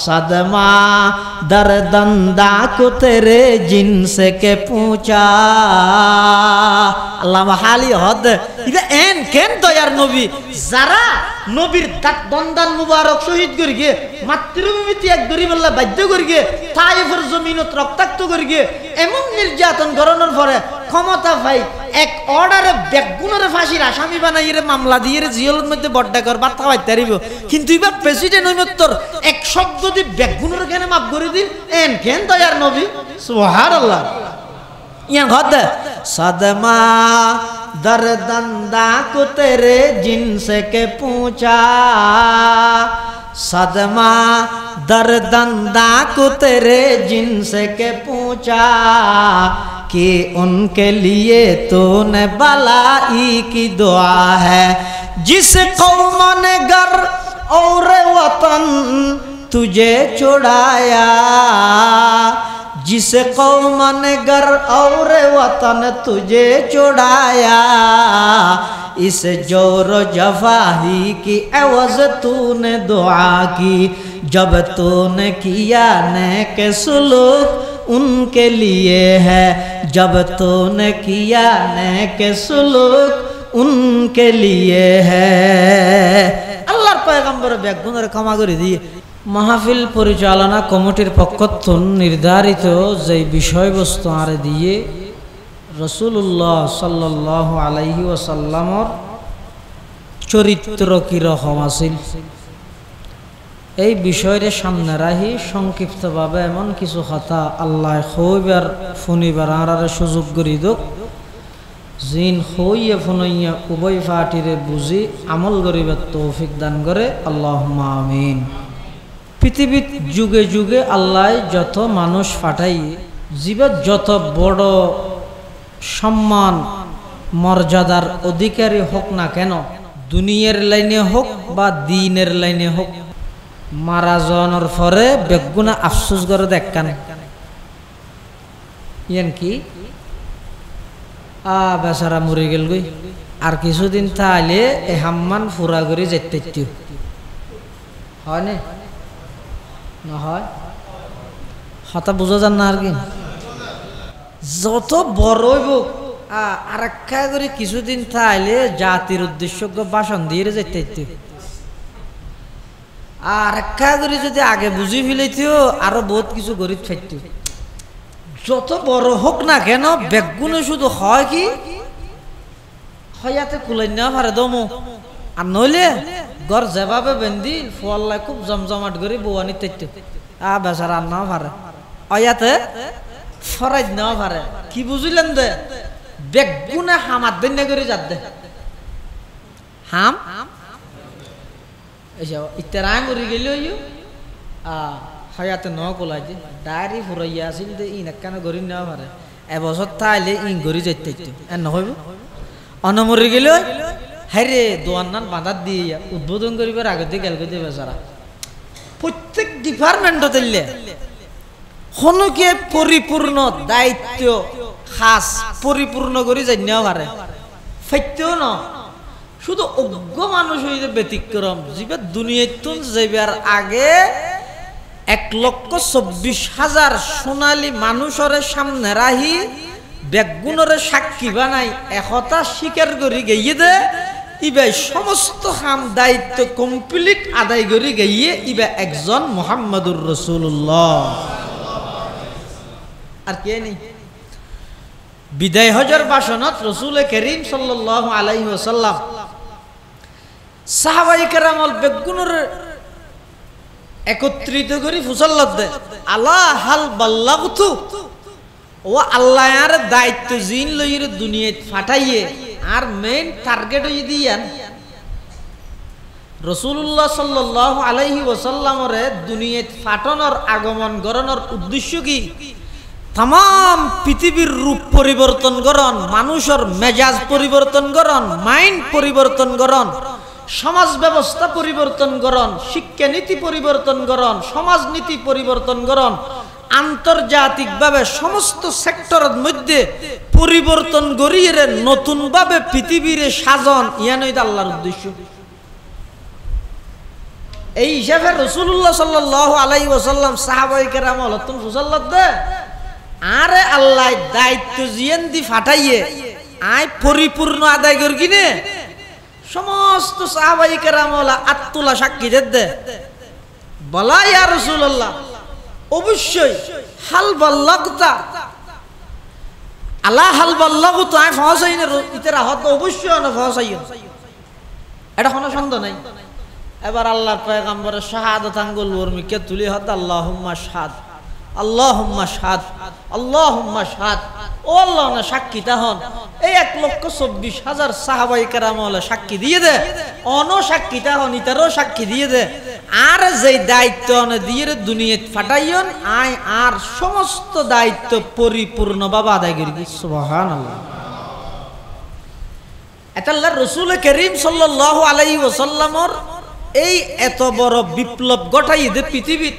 सदमा दर्दंदा को तेरे जिनसे के पूछा अल्लाह हाली हद इबे एन केन तो यार नबी जरा नबीर दात दंदान मुबारक शहीद कर गे मातृभूमि ত্যাগ করি বললা বাধ্য করি গে তায়েফের জমিনত রক্তাক্ত করি গে এমন নির্যাতন করানোর পরে ক্ষমতা পাই এক অর্ডারে বেগুনের ফাঁসির আসামি বানাইরে মামলা দিয়ে জিয়লের মধ্যে বড্ডা কর বার্তা বাইতে পারিব কিন্তু এবার প্রেসিডেন্ট হইমত্তর এক শব্দ দি বেগুনের কেন মাফ করে দিন এন কেন দয়ার নবী সুবহানাল্লাহ ইয়ান হদ সদমা दर्दंदा को तेरे जिनसे के पूछा सदमा दर्दंदा को तेरे जिनसे के पूछा कि उनके लिए तूने भलाई की दुआ है जिस कौम ने घर और वतन तुझे छुड़ाया जिस कौम ने घर और वतन तुझे छुड़ाया इस जोर जफाही की एवज तूने दुआ की जब तूने किया नेक सुलूक उनके लिए है जब तूने किया नेक सुलूक उनके लिए है अल्लाहर पैगम्बर बेगुनर क्षमा करे दिए মাহফিল পরিচালনা কমিটির পক্ষথন নির্ধারিত যে বিষয়বস্তু আরে দিয়ে রাসূলুল্লাহ সাল্লাল্লাহু আলাইহি ওয়াসাল্লামর চরিত্র কি রকম আছিল এই বিষয়ের সামনে রাখি সংক্ষিপ্তভাবে এমন কিছু কথা আল্লাহ হইবার ফুনিবার আরারে সুযোগ করি দক জিন হইয়া ফুনাইয়া উভয় পার্টিরে বুঝি আমল করিবার তৌফিক দান করে আল্লাহুম্মা আমিন পৃথিবীর যুগে যুগে আল্লাহ যত মানুষ পাঠাই জীবন যত বড় সম্মান মর্যাদার অধিকারী হোক না কেন দুনিয়ার লাইনে হোক বা দ্বীনের লাইনে হোক মারা যাওয়ার পরে বেগুনা আফসোস করে দেখকান ইয়ান কি বেচারা মরে গেল গই আর কিছুদিন তাহলে এ হাম্মান ফুরা করে যেতে হয় না না হয় হতা বোঝা যান না আর কি যত বড় হইব আর একটা করে কিছুদিন তাইলে জাতির উদ্দেশ্য ভাষণ দিয়ে যেতে আর একটা করে যদি আগে বুঝি ফেলাইতেও আরো বহুত কিছু গরিব থাকত যত বড় হোক না কেন বেগুনে শুধু হয় কি হয়াতে কুলাই না পারে দমো আর নইলে ঘর যেভাবে বেন্দি ফল্লাই খুব জমজমাট করে বউয়ানি তৈত বেচারা আর নাও পারে অয়াতে ফরাই নাও পারে কি বুঝিলেন দে বেগুনে হামার দিন করে যাত দে হাম ইত্যার আং উড়ি গেল হয়াতে ন কোলাই যে ডায়েরি ফুরাইয়া আছিল দে ইন একখানে গড়ি নেওয়া পারে এবছর তাইলে ইন গড়ি যাইতে এর নহইব অনমরি গেল হ্যাঁ দোয়ান্নান বাঁধার দিয়ে উদ্বোধন করিবার আগে দিয়ে গেল দিয়ে বেচারা প্রত্যেক ডিপার্টমেন্ট দিলে হনুকে পরিপূর্ণ দায়িত্ব খাস পরিপূর্ণ করে যাই নেওয়া পারে ফাইতেও ন শুধু অজ্ঞ মানুষ হইতে ব্যতিক্রম যেবার দুনিয়াতুন যাইবার আগে 1,24,000 সোনালী মানুষের সামনে রাহি বেগুনরে সাক্ষী বানাই একতা স্বীকার করি গিয়ে দে ইবে সমস্ত কাম দায়িত্ব কমপ্লিট আদায় করি গিয়ে ইবে একজন মুহাম্মাদুর রাসূলুল্লাহ আর কে নেই বিদায় হজের ভাষণত রাসূল করিম সাল্লাল্লাহু আলাইহি ওয়াসাল্লাম সাহাবায়ে কেরামল বেগুনর একত্রিত করে ফুসল্লাত দে আলা হাল বাল্লাগতু ও আল্লাহ আর দায়িত্ব জিন লইরে দুনিয়াত পাঠাইয়ে আর মেইন টার্গেট হই দিয়ান রাসূলুল্লাহ সাল্লাল্লাহু আলাইহি ওয়াসাল্লামের দুনিয়াত পাঠানোর আগমন গরণের উদ্দেশ্য কি तमाम পৃথিবীর রূপ পরিবর্তন করন মানুষের মেজাজ পরিবর্তন করন মাইন্ড পরিবর্তন করন সমাজ ব্যবস্থা পরিবর্তন করন শিক্ষানীতি পরিবর্তন করন সমাজনীতি পরিবর্তন করন আন্তর্জাতিকভাবে সমস্ত সেক্টরের মধ্যে পরিবর্তন করিয়ে নতুনভাবে পৃথিবীর সাজন ইয়ানই আল্লাহর উদ্দেশ্য এই হিসাবে রাসূলুল্লাহ সাল্লাল্লাহু আলাইহি ওয়াসাল্লাম সাহাবায়ে কেরাম হলতুন ফুসাল্লাত দে আরে আল্লাহ দায়িত্ব জিয়েন দি ফাটাইয়ে আই পরিপূর্ণ আদায় করি কিনে সমস্ত সাহাবায়ে কেরাম হলা আত্তুলা সাক্ষী দে বলা ইয়া রাসূলুল্লাহ অবশ্যই হাল বাল্লাগতা আলা হাল বাল্লাগতু আই ফাসাইনে ইতরা হত অবশ্যই না ফাসাইন এটা কোনো সন্দেহ নাই এবার আল্লাহর পয়গম্বরের শাহাদাত আঙ্গুল ওরমিকে তুলি হত আল্লাহুম্মা শাহাদ আল্লাহুম্মা শাহাদ আল্লাহুম্মা শাহাদ ও আল্লাহ না সাক্ষী তাহন এই 1,24,000 সাহাবায়ে কেরাম হলো সাক্ষী দিয়ে দে অন সাক্ষী তাহন ইতারও সাক্ষী দিয়ে দে আর যেই দায়িত্ব অনে দিয়ে দুনিয়াত ফাটাইয়ন আয় আর সমস্ত দায়িত্ব পরিপূর্ণভাবে আদায় করি সুবহানাল্লাহ এটা আল্লাহর রাসূল করিম সাল্লাল্লাহু আলাইহি ওয়াসাল্লামর এই এত বড় বিপ্লব ঘটাই দে পৃথিবীত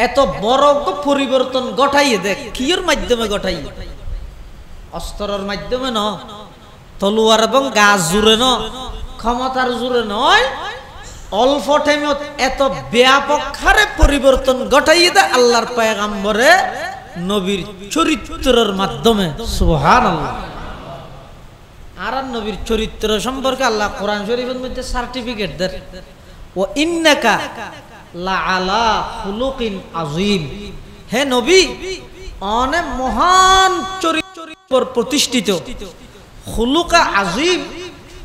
এত বড় পরিবর্তন ঘটাই দে কির মাধ্যমে ঘটাই অস্ত্রের মাধ্যমে ন তলোয়ার এবং গাছ জুড়ে ন ক্ষমতার জুড়ে নয় অল্প টাইমত এত ব্যাপক হারে পরিবর্তন ঘটাই দে আল্লাহর পয়গম্বরে নবীর চরিত্রের মাধ্যমে সুবহানাল্লাহ আর নবীর চরিত্র সম্পর্কে আল্লাহ কোরআন শরীফের মধ্যে সার্টিফিকেট দেন ও ইন্নাকা লা আলা খুলুকিন আযীম হে নবী অনেক মহান চরিত্র প্রতিষ্ঠিত খুলুকা আযীম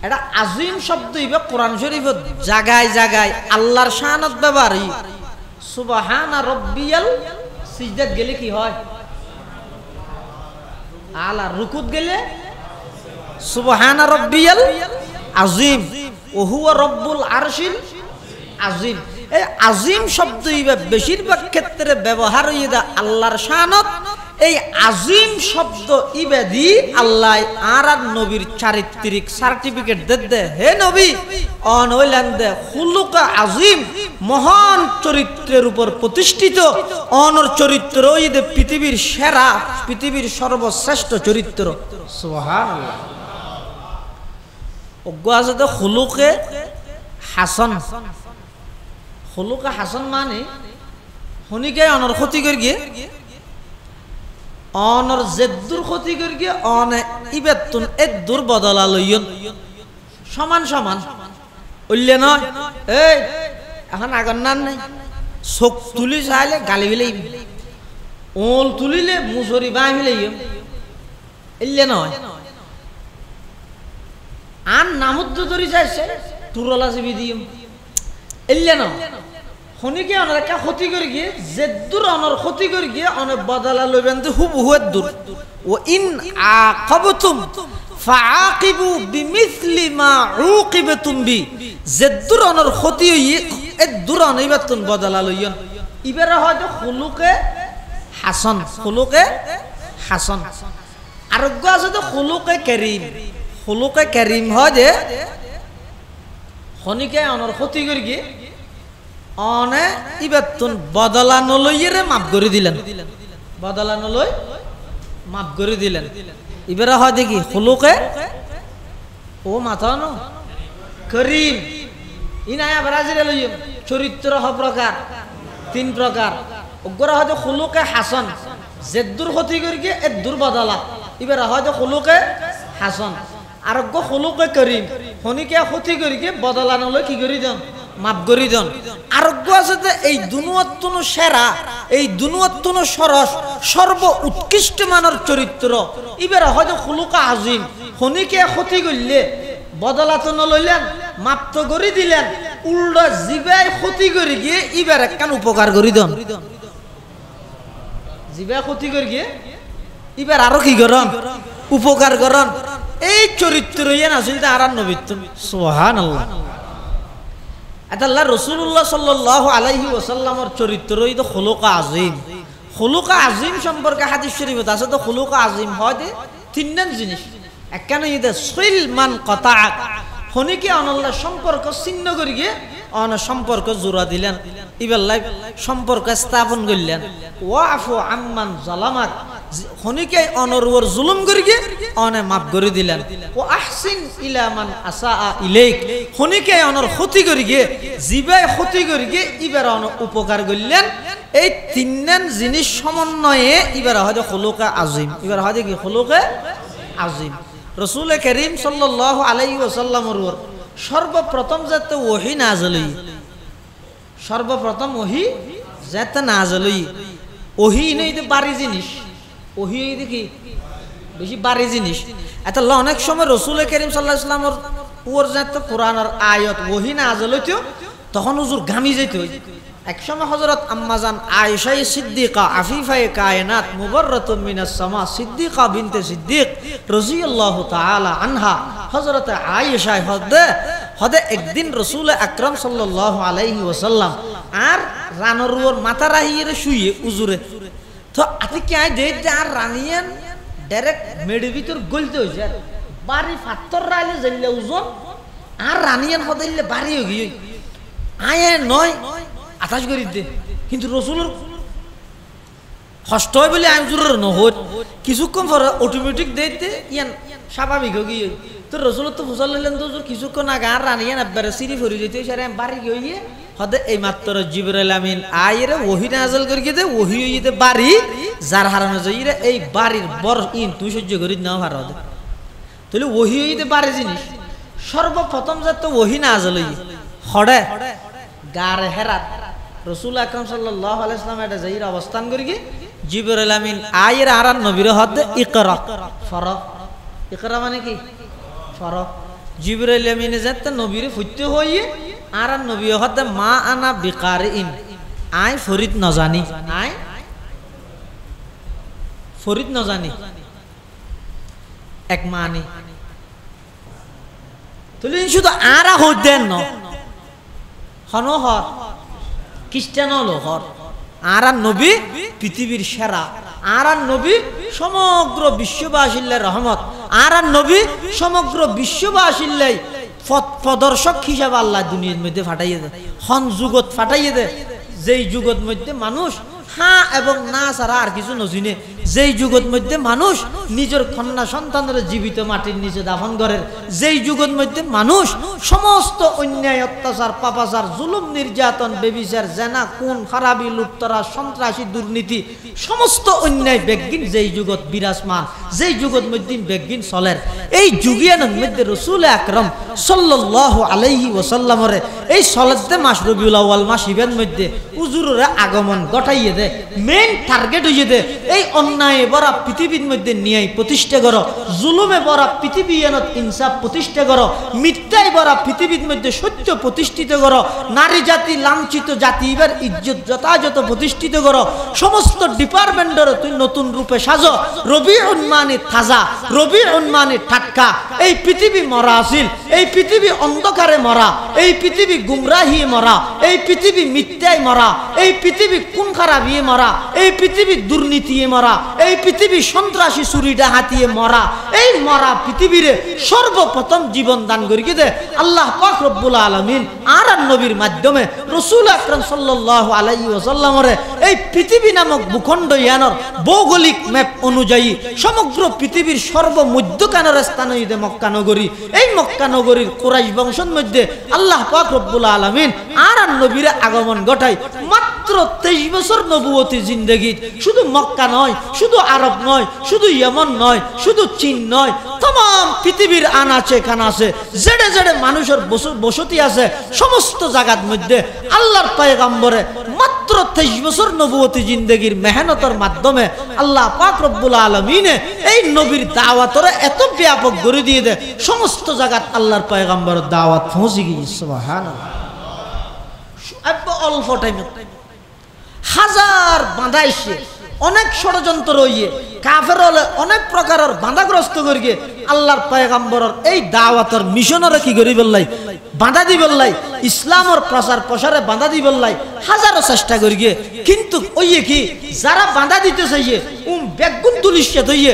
এটা আযীম শব্দ ইবে কোরআন শরীফে জায়গায় জায়গায় আল্লাহর শানত ব্যবহার সুবহানা রাব্বিয়াল সিজদাত গেলে কি হয় আলা রুকুত গেলে সুবহানা রাব্বিয়াল আযীম ও হুয়া রব্বুল আরশিল আযীম এই আযীম শব্দ ইবে বেশিরভাগ ক্ষেত্রে ব্যবহার হইদা আল্লাহর শানত এই আযীম শব্দ ইবে দি আল্লাহ আর নবীর চারিত্রিক সার্টিফিকেট দে হে নবী অন হইলেন দে খুলুকা আযীম মহান চরিত্রের উপর প্রতিষ্ঠিত অনর চরিত্র ইদে পৃথিবীর সেরা পৃথিবীর সর্বশ্রেষ্ঠ চরিত্র সুবহানাল্লাহ অজ্ঞাজতে খুলুকে হাসান খুলুকে হাসান মানে শুনিকে অনর ক্ষতি করি গিয়ে অনর জেদ্দুর ক্ষতি করি গিয়ে অনে ইবেতুন এদ্দুর বদলা লইয়ন সমান সমান উল্লে নয় এই এখন আগর নান নাই চোখ তুলি চাইলে গালি বিলাই ওল তুলিলে মুসরি বাই বিলাই ইল্লে নয় আর নামুদ্দ ধরি যাইছে তুরলা চিবি দিম এলে না শনিকে অনার একটা ক্ষতি করে গিয়ে জেদ্দুর অনর ক্ষতি করে গিয়ে অনেক বদলা লইবেন তো হুবহুয়ের দূর ও ইন আকাবতুম ফাআকিবু বিমিসলি মা উকিবতুম বি জেদ্দুর অনর ক্ষতি হইয়ে এর দূর অনিবাতুন বদলা লইয়ন ইবেরা হয়তো খুলুকে হাসান খুলুকে হাসান আরোগ্য আছে তো খুলুকে কারীম খুলুকে কারীম হয় যে শনিকে অনর ক্ষতি করি গিয়ে অনে ইবেতুন বদলা নলইয়ে মাফ করে দিলেন বদলা নলই মাফ করে দিলেন ইবেরা হয় দেখি খুলুকে ও মাথা ন করিম ইনায়া ব্রাজিলে লইম চরিত্র হ প্রকার তিন প্রকার ওগরা হয়তো খুলুকে হাসান জেদ্দুর ক্ষতি করি গিয়ে এদ্দুর বদলা ইবেরা হয়তো খুলুকে হাসান আরোগ্য খুলুকে করিম শনিকে ক্ষতি করি গিয়ে বদলা নলই কি করি দেন মাফ করি দেন আরোগ্য আছে যে এই দুনুয়াত্তন সেরা এই দুনুয়াত্তন সরস সর্ব উৎকৃষ্ট মানের চরিত্র ইবেরা হয়তো খুলুকা আজিম শনিকে ক্ষতি করলে বদলা তো নলইলেন মাপ তো করি দিলেন উল্টা জিবাই ক্ষতি করি গিয়ে ইবার একখান উপকার করি দেন জিবাই ক্ষতি করি গিয়ে ইবার আরো কি করন উপকার করন এই চরিত্র ইয়ে না ছিল আর নবীত্ব সুবহানাল্লাহ এটা আল্লাহ রাসূলুল্লাহ সাল্লাল্লাহু আলাইহি ওয়াসাল্লামের চরিত্র এই তো খুলুকা আজিম খুলুকা আজিম সম্পর্কে হাদিস শরীফে আছে তো খুলুকা আজিম হয় যে তিনজন জিনিস একখানে ইদে সিল মান কাতাআক শনিকে অনল্লাহ সম্পর্ক ছিন্ন করি গিয়ে অন সম্পর্ক জোড়া দিলেন ইবেল্লাই সম্পর্ক স্থাপন করলেন ওয়াফু আম্মান জালামাক খনিকে অনরুর জুলুম করি গিয়ে অনে মাফ করে দিলেন ও আহসিন ইলা মান আসা ইলাইক খনিকে অনর ক্ষতি করি গিয়ে জিবাই ক্ষতি করি গিয়ে ইবার অন উপকার করলেন এই তিনজন জিনিস সমন্বয়ে এবার হয়তো খুলুকে আজিম এবার হয়তো কি খুলুকে আজিম রাসূল করিম সাল্লাল্লাহু আলাইহি ওয়াসাল্লামের সর্বপ্রথম যাতে ওহী নাযিল হই সর্বপ্রথম ওহী যাতে নাযিল হই ওহী নেই তো বাড়ি জিনিস ওহী দেখি বেশি বাড়ি জিনিস এটা অনেক সময় রাসূল করিম সাল্লাল্লাহু আলাইহি ওয়াসাল্লামের ওর যাতে কোরআনের আয়াত ওহী নাযিল হইতো তখন হুজুর গামি যাইতো এক সময় হযরত আম্মাজান আয়েশা সিদ্দিকা আফিফায়ে কায়নাত মুবাররাতুম মিনাস সামা সিদ্দিকা বিনতে সিদ্দিক রাদিয়াল্লাহু তাআলা আনহা হযরত আয়েশা হদে একদিন রাসূল আকরাম সাল্লাল্লাহু আলাইহি ওয়াসাল্লাম আর রানরুর মাথা রাহিয়ে শুয়ে উজুরে তো আপনি কি আই দেই আর রানিয়েন ডাইরেক্ট মেডি ভিতর গলতে হইছে বাড়ি পাথর রাইলে জেলে ওজন আর রানিয়েন হদাইলে বাড়ি হই গই আয়ে নয় আতাশ করি দে কিন্তু রসুলের কষ্ট হয় বলে আমি জোরের নহর কিছুক্ষণ পরে অটোমেটিক দিতে ইয়ান স্বাভাবিক হয়ে গিয়ে তো রসুলের তো ফুসাল নিলেন তো কিছুক্ষণ আগে আর রানিয়ান একবারে সিঁড়ি ফরি যেতে সারে আমি বাড়ি গিয়ে হদে এই মাত্র জিবরাইল আমিন আইরে ওহি নাযিল করি দে ওহি হইতে বাড়ি যার হারানো যাইরে এই বাড়ির বড় ইন তুই সহ্য করি না পার হদে তাহলে ওহি হইতে বাড়ি জিনিস সর্বপ্রথম যাতে ওহি নাযিল হই হড়ে গার হেরাত রাসূল আকরাম সাল্লাল্লাহু আলাইহি ওয়াসাল্লাম এটা যাইরা অবস্থান করি কি জিবরাইল আমিন আয়ের আরান নবীর হদে ইকরা ফরা ইকরা মানে কি ফরা জিবরাইল আমিন যাতে নবীর ফুটতে হইয়ে আরান নবী হদে মা আনা বিকারিন আই ফরিদ ন জানি আই ফরিদ ন জানি এক মানি তুই শুধু আরা হদেন ন হনহর খ্রিস্টান হলো হর আর নবী পৃথিবীর সেরা আর নবী সমগ্র বিশ্ববাসীর রহমত আর নবী সমগ্র বিশ্ববাসীর প্রদর্শক হিসাবে আল্লাহ দুনিয়ার মধ্যে ফাটাইয়ে দেয় হন যুগত ফাটাইয়ে দেয় যেই যুগত মধ্যে মানুষ হ্যাঁ এবং না ছাড়া আর কিছু নজিনে যেই যুগত মধ্যে মানুষ নিজের কন্যা সন্তানের জীবিত মাটির নিচে দাফন করে যেই যুগত মধ্যে মানুষ সমস্ত অন্যায় অত্যাচার পাপাচার জুলুম নির্যাতন বেবিচার জেনা খুন খারাপি লুপ্তরা সন্ত্রাসী দুর্নীতি সমস্ত অন্যায় বেগিন যেই যুগত বিরাজমান যেই যুগত মধ্যে বেগিন চলের এই যুগিয়ানের মধ্যে রাসূল আকরাম সাল্লাল্লাহু আলাইহি ওয়াসাল্লামের এই সলাতে মাস রবিউল আউয়াল মাস ইবের মধ্যে হুজুরের আগমন ঘটাইয়ে দে মেইন টার্গেট হইয়ে দে এই অন্যায় ভরা পৃথিবীর মধ্যে নিয়ে প্রতিষ্ঠা করো জুলুমে ভরা পৃথিবী এনত ইনসাফ প্রতিষ্ঠা করো মিথ্যায় ভরা পৃথিবীর মধ্যে সত্য প্রতিষ্ঠিত করো নারী জাতি লাঞ্ছিত জাতি এবার ইজ্জত যথাযথ প্রতিষ্ঠিত করো সমস্ত ডিপার্টমেন্টের তুই নতুন রূপে সাজো রবিউল মানে তাজা রবিউল মানে টাটকা এই পৃথিবী মরা আছিল এই পৃথিবী অন্ধকারে মরা এই পৃথিবী গুমরাহি মরা এই পৃথিবী মিথ্যায় মরা এই পৃথিবী কোন খারাপিয়ে মরা এই পৃথিবী দুর্নীতিয়ে মরা এই পৃথিবী সন্ত্রাসী চুরি ডাকাতিয়ে মরা এই মরা পৃথিবীরে সর্বপ্রথম জীবন দান করি দে আল্লাহ পাক রব্বুল আলামিন আর নবীর মাধ্যমে রাসূল আকরাম সাল্লাল্লাহু আলাইহি ওয়াসাল্লামের এই পৃথিবী নামক ভূখণ্ড ইয়ানর ভৌগোলিক ম্যাপ অনুযায়ী সমগ্র পৃথিবীর সর্বমধ্যখানের স্থান হইতে মক্কা নগরী এই মক্কা নগরীর কুরাইশ বংশের মধ্যে আল্লাহ পাক রব্বুল আলামিন আর নবীর আগমন ঘটায় মাত্র 23 বছর নবুয়তি জিন্দেগি শুধু মক্কা নয় শুধু আরব নয় শুধু ইয়েমন নয় শুধু চীন নয় तमाम পৃথিবীর আনাচে কানাচে জেডে জেডে মানুষের বসতি আছে সমস্ত জায়গার মধ্যে আল্লাহর পয়গম্বরে মাত্র 23 বছর নবুয়তি জিন্দেগির মেহনতের মাধ্যমে আল্লাহ পাক রব্বুল আলামিন এই নবীর দাওয়াতর এত ব্যাপক করে দিয়ে দেয় সমস্ত জায়গাত আল্লাহর পয়গম্বরের দাওয়াত পৌঁছে গিয়েছে সুবহানাল্লাহ অল্প টাইমে হাজার বাঁধাইছে অনেক ষড়যন্ত্র রইয়ে কাফের হলে অনেক প্রকারের বাঁধাগ্রস্ত করিয়ে আল্লাহর পয়গম্বরের এই দাওয়াতের মিশনের কি করি বললাই বাঁধা দি বললাই ইসলামের প্রচার প্রসারে বাঁধা দি বললাই হাজারো চেষ্টা করিয়ে কিন্তু ওই কি যারা বাঁধা দিতে চাইছে বেগুন তুলিশে দইয়ে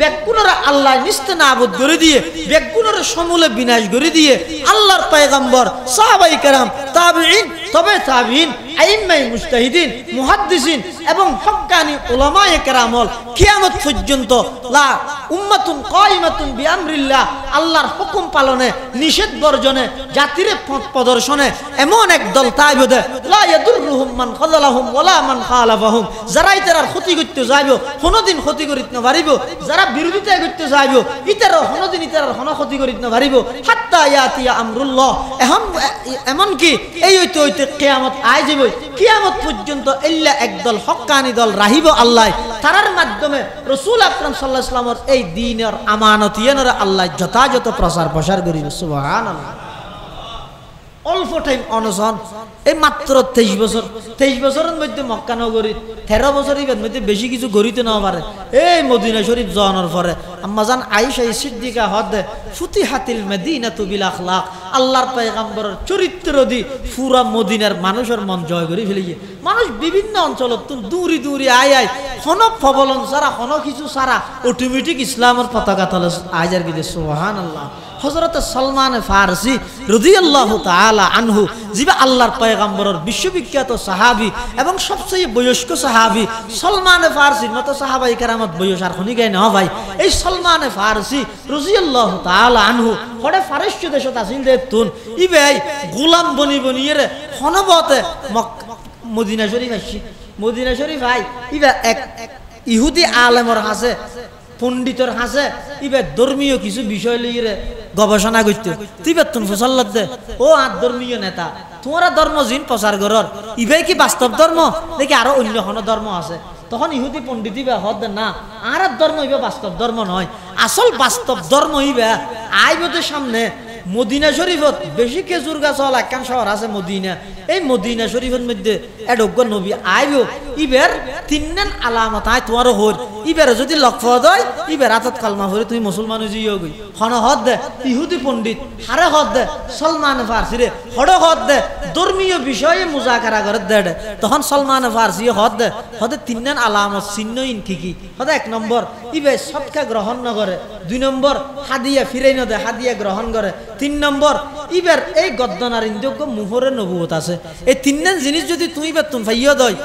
বেগুনরা আল্লাহ নিস্তে নাবুদ করে দিয়ে বেগুনরা সমূলে বিনাশ করে দিয়ে আল্লাহর পয়গম্বর সাহাবায়ে কেরাম তাবিঈন তবে তাবিঈন আইম্মায়ে মুজতাহিদিন মুহাদ্দিসিন এবং হক্কানি উলামায়ে কেরামল কিয়ামত পর্যন্ত লা উম্মাতুন কায়িমাতুন বিআমরিল্লাহ আল্লাহর হুকুম পালনে নিষেধ বর্জনে জাতির পথ প্রদর্শনে এমন এক দল তাইবদে লা ইয়াদুররুহুম মান খাযালাহুম ওয়ালা মান খালাফাহুম যারা ইতারার ক্ষতি করতে যাইবো কোনদিন ক্ষতি করিত না পারিব যারা বিরোধিতা করতে যাইবো ইতারাও কোনদিন ইতারার কোন ক্ষতি করিত না পারিব হাত্তা ইয়াতিয়া আমরুল্লাহ এমন কি এই হইতে হইতে কিয়ামত আই যাবে কিয়ামত পর্যন্ত ইল্লা একদল হক্কানি দল রাহিব আল্লাহ তারার মাধ্যমে রাসূল আকরাম সাল্লাল্লাহু আলাইহি ওয়াসাল্লামের এই দ্বীনের আমানত ইয়ানরা আল্লাহ যথাযথ প্রসার করিবে সুবহানাল্লাহ অল্প টাইম অনশন এই মাত্র 23 বছরের মধ্যে মক্কা নগরী 13 বছরের মধ্যে বেশি কিছু গড়িতে না পারে এই মদিনা শরীফ যাওয়ার পরে আম্মাজান আয়েশা সিদ্দিকা হদ ফুতিহাতিল মদিনাতু বিল আখলাক আল্লাহর পয়গম্বরের চরিত্র দি পুরা মদিনার মানুষের মন জয় করে ফেলিয়ে মানুষ বিভিন্ন অঞ্চলত দূরি দূরি আয় কোন প্রবলন ছাড়া কোন কিছু ছাড়া অটোমেটিক ইসলামের পতাকা তলে আয়ার গিয়ে সুবহানাল্লাহ হযরত সালমান ফারসি রাদিয়াল্লাহু তাআলা আনহু যিনি আল্লাহর পয়গম্বরের বিশ্ববিখ্যাত সাহাবী এবং সবচেয়ে বয়স্ক সাহাবী সালমান ফারসির মতো সাহাবায়ে কেরামত বয়স আর কোনি গায় না ভাই এই সালমান ফারসি রাদিয়াল্লাহু তাআলা আনহু হড়ে ফারস্য দেশত আছিল দেতুন ইবাই গোলাম বনি বনিয়ে হনবতে মদিনা শরীফ আসি মদিনা শরীফ ভাই ইবা এক ইহুদি আলেমর হাসে পণ্ডিতর হাসে ইবে ধর্মীয় কিছু বিষয় লইয়ে গবেষণা করতে তুই বেতন ফসল্লত দে ও আর ধর্মীয় নেতা তোমরা ধর্ম জিন প্রচার করর ইবে কি বাস্তব ধর্ম দেখি আরো অন্য কোনো ধর্ম আছে তখন ইহুদি পণ্ডিত ইবে হদ না আর ধর্ম ইবে বাস্তব ধর্ম নয় আসল বাস্তব ধর্ম ইবে আইবদের সামনে মদিনা শরীফত বেশি খেজুর গাছ হল একখান শহর আছে মদিনা এই মদিনা শরীফের মধ্যে এডজ্ঞ নবী আইব ইবের তিনজন আলামত আয় তোমার হর ইবের যদি লক্ষ্য হয় ইবের হাতত কালমা ভরে তুমি মুসলমান জিও গই হন হদ দে ইহুদি পণ্ডিত হারে হদ দে সলমান ফারসি রে হড় হদ দে ধর্মীয় বিষয়ে মুজাকারা করে দে তখন সলমান ফারসি হদে তিনজন আলামত চিহ্ন ইন কি হদে 1 নম্বর ইবে সৎকা গ্রহণ না করে 2 নম্বর হাদিয়া ফিরাই না দে হাদিয়া গ্রহণ করে 3 নম্বর ইবের এই গদ্দনার ইন্দোগ্য মুহরে নবুয়ত আছে এই তিনজন জিনিস যদি তুমি বেতন ফাইয় দয়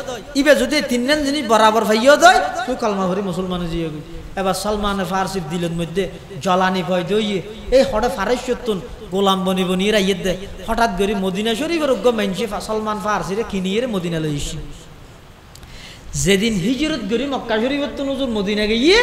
ইবে যদি তিনজন জিনিস বরাবর ফাইয় দয় তুই কালমা ভরি মুসলমান জিও গই এবার সালমান ফারসির দিলের মধ্যে জ্বালানি ভয় দইয়ে এই হঠাৎ ফারস্যতুন গোলাম বনি বনিয়ে রাইয়ে দে হঠাৎ করে মদিনা শরীফের উগ্র মানসি সালমান ফারসিরে কিনিয়ে মদিনা লইছি যেদিন হিজরত করি মক্কা শরীফের তো নজর মদিনা গিয়ে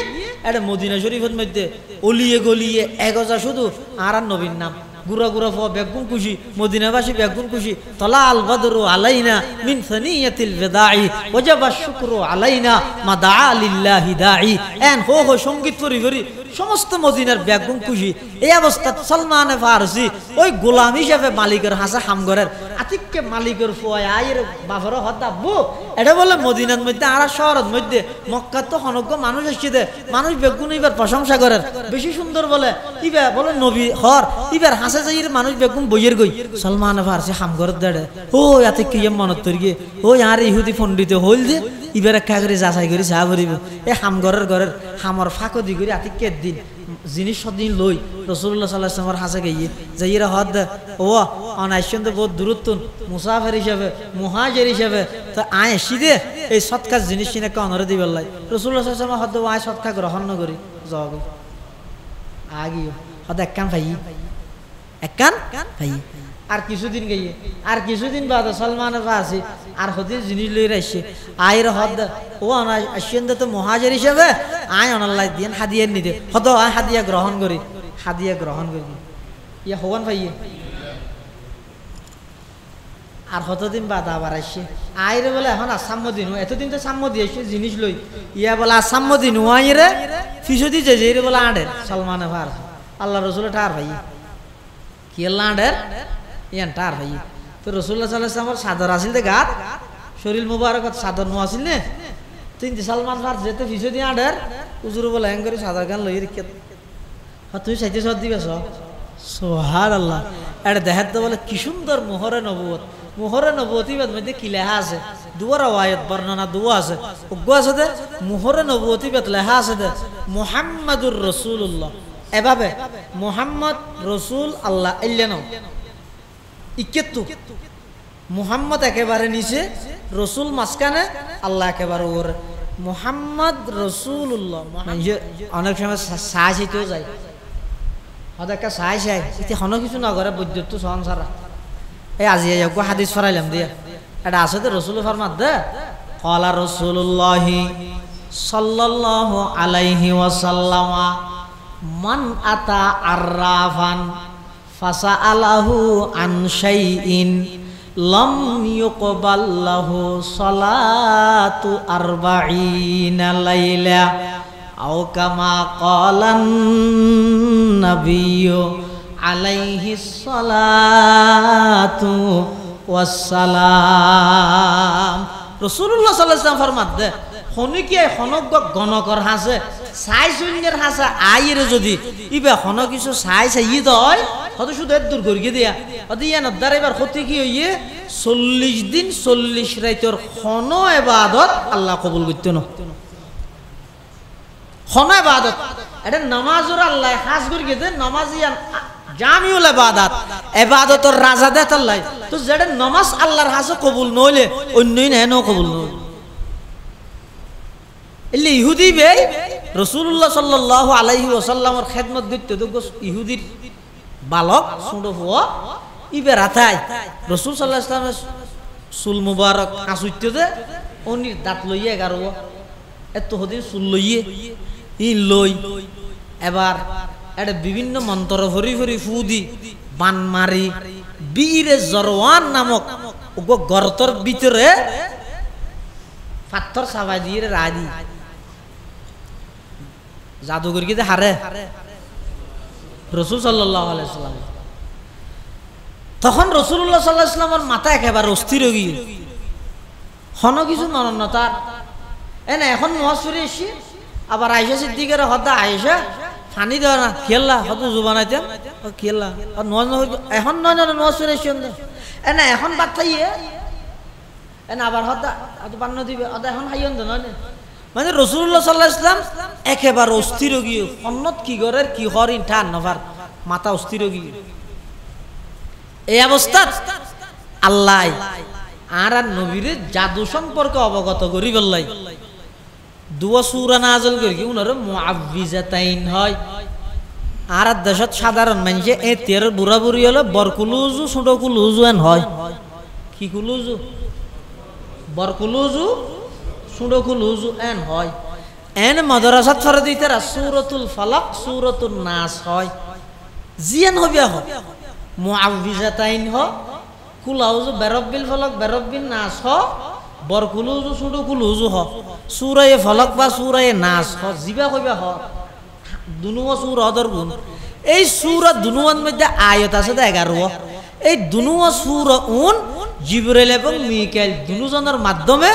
এটা মদিনা শরীফের মধ্যে অলিয়ে গলিয়ে এগজা শুধু আর নবীর নাম গুরা গুরা ফ বেগুন খুশি মদিনাবাসী বেগুন খুশি তলা আল বদরু আলাইনা মিন সানিয়াতিল বিদাই ওয়াজাবা শুকরু আলাইনা মাদা লিল্লাহি দাই এন হো হো সঙ্গীত পরি পরি সমস্ত মদিনার বেগুন খুশি এই অবস্থাত সালমান ফারসি ওই গোলাম হিসেবে মালিকের হাসা হামগরের আতিককে মালিকের ফুয়ায় আয়ের বাফর হতাবু এটা বলে মদিনার মধ্যে আর শহরের মধ্যে মক্কা তো হনজ্ঞ মানুষ এসে দে মানুষ বেগুন এবার প্রশংসা করেন বেশি সুন্দর বলে ইবা বলে নবী হর ইবার হাসে যাইর মানুষ বেগুন বইয়ের গই সালমান ফারসি হামগরের দেড়ে ও এতে কি মনত তৈরি ও আর ইহুদি পণ্ডিত হইল যে ইবার একা করে যাচাই করে চা ভরিব এই হামগরের ঘরের হামর ফাঁকো দি করে আতিককে দিন জিনিস সদিন লই রাসূলুল্লাহ সাল্লাল্লাহু আলাইহি ওয়াসাল্লামের হাসে গিয়ে যাইরা হদ ও অনাইশন তো বহুত দূরত্ব মুসাফির হিসেবে মুহাজির হিসেবে তো আয় সিদে এই সৎকার জিনিস কিনে কনরে দিবে আল্লাহ রাসূলুল্লাহ সাল্লাল্লাহু আলাইহি ওয়াসাল্লাম হদ আয় সৎকা গ্রহণ না করি যাও আগিও হদ একখান ভাই একখান ভাই আর কিছুদিন গিয়ে আর কিছুদিন বাদ সালমান ফারসি আর হদিস জিনিস লই রাইছে আয়ের হদ ও অনাই আসেন তো মুহাজির হিসেবে আয় অনাল্লাহ দিন হাদিয়া নিদে হদ আয় হাদিয়া গ্রহণ করি ইয়া হওয়ান ভাই আর কতদিন বাদ আবার আসছে আইরে বলে এখন আসাম্মদিন এতদিন তো সাম্মদি আসছে জিনিস লই ইয়া বলে আসাম্মদিন আইরে ফিসদি যে বলে আডের সালমান ফারসি আল্লাহ রসুল ঠার ভাই কি আল্লাহ আডের ইয়ান টার ভাই তো রাসূলুল্লাহ সাল্লাল্লাহু আলাইহি ওয়াসাল্লাম সাদর আসিল দে গাত শরীর মুবারকত সাদর নো আসিল নে তিন সালমান ফারসি যেতে ফিসদি আডের হুজুর বলে এং করে সাদর গান লই রিকে তুই সাইতে সদ দিবেছ সুবহানাল্লাহ এটা দেখাতে বলে কি সুন্দর মোহরে নবুয়ত মধ্যে কি লেখা আছে দুয়ার আয়াত বর্ণনা দুয়া আছে উগ্র আছে দে মুহরে নবুয়তি বেত লেখা আছে দে মুহাম্মাদুর রাসূলুল্লাহ এভাবে মুহাম্মদ রসুল আল্লাহ আল্লাহ ইকেতু মুহাম্মদ একেবারে নিচে রসুল মাঝখানে আল্লাহ একেবারে ওরে মুহাম্মদ রসুল্লাহ অনেক সময় সাহস হইতেও যায় হয়তো একটা সাহস হয় এতে হন কিছু না করে বৈদ্যুৎ সহন সারা এই আজি হাদিস ফরাইলাম দিয়া এটা আছে তো রসুল ফরমাত দে ক্বালা রাসূলুল্লাহি সাল্লাল্লাহু আলাইহি ওয়াসাল্লাম মান আতা আররাফান ফাসাআলাহু আন শাইইন লাম ইউকবাল লাহু সালাতু 40 লাইলা আও কামা ক্বালান নাবিয়্যু আলাইহিস সালাতু ওয়াস সালাম রাসূলুল্লাহ সাল্লাল্লাহু আলাইহি ওয়াসাল্লাম ফরমাত দে হনিকে হনক গণকর হাসে সাই শূন্যের হাসা আইয়ের যদি ইবা হন কিছু সাই সাই দয় হয়তো শুধু এর দূর করিয়ে দিয়া হয়তো ইয়া নদ্দার এবার ক্ষতি কি হইয়ে 40 দিন 40 রাইতর হন ইবাদত আল্লাহ কবুল করতে না হন ইবাদত এটা নামাজের আল্লাহ খাস করিয়ে দে নামাজিয়ান জামিউল ইবাদত ইবাদতের রাজা দেত আল্লাহ তো যেটা নামাজ আল্লাহর হাসে কবুল নইলে অন্যই না কবুল নয় এলে ইহুদি বে রাসূলুল্লাহ সাল্লাল্লাহু আলাইহি ওয়াসাল্লামের খেদমত দিতে তো ইহুদির বালক ছোট হওয়া ইবে রাতাই রাসূল সাল্লাল্লাহু আলাইহি ওয়াসাল্লামের চুল মুবারক আসুইতে দে অনির দাঁত লইয়ে 11 এত হদি চুল লইয়ে ই লই এবার এটা বিভিন্ন মন্ত্র ভরি ভরি ফুদি বান মারি বীরে জরওয়ান নামক ওগো গর্তর ভিতরে পাথর সাবাই দিয়ে রাজি জাদুঘর কি হারে রাসূল সাল্লাল্লাহু আলাইহি ওয়াসাল্লাম তখন রাসূলুল্লাহ সাল্লাল্লাহু আলাইহি ওয়াসাল্লামের মাথা একেবারে অস্থির হয়ে গিয়ে হন কিছু নরনতার এনে এখন নামাজ পড়ে এসে আবার আয়েশা সিদ্দিকের হদা আয়েশা পানি দেওয়া না খেলা হত জুবানাইতেন খেলা আর এখন নয় নামাজ পড়ে এসে এনে এখন বাদ খাইয়ে এনে আবার হদা পান্ন দিবে হদা এখন খাইয়েন তো নয় মানে রাসূলুল্লাহ সাল্লাল্লাহু আলাইহি ওয়াসাল্লাম একেবারে অস্থির গিয়ে অন্নত কি করে কি হরিন ঠান নভার মাথা অস্থির গিয়ে এই অবস্থা আল্লাহ আর নবীর জাদু সম্পর্কে অবগত করি বললাই দুয়া সূরা নাযিল করি কি উনার মুআউযিজাতাইন হয় আর দেশত সাধারণ মানুষে এ তের বুড়া বুড়ি হলে বরকুলুজু ছোট কুলুজু এন হয় কি কুলুজু বরকুলুজু সুরকুলুজু এন হয় এন মাদ্রাসাত ফরে দিতে সূরাতুল ফালাক সূরাতুন নাস হয় জিয়ান হবিয়া হয় মুআউযিজাতাইন হ কুলাউজু বিরাব্বিল ফালাক বিরাব্বিন নাস হ বরকুলুজু সুরকুলুজু হ সূরা ফালাক বা সূরা নাস হ জিবা কইবা হ দুনুয়া সূরা দর গুণ এই সূরা দুনুয়ার মধ্যে আয়াত আছে 11 এই দুনুয়া সূরা জিবরাইল এবং মিকাইল দুজনের মাধ্যমে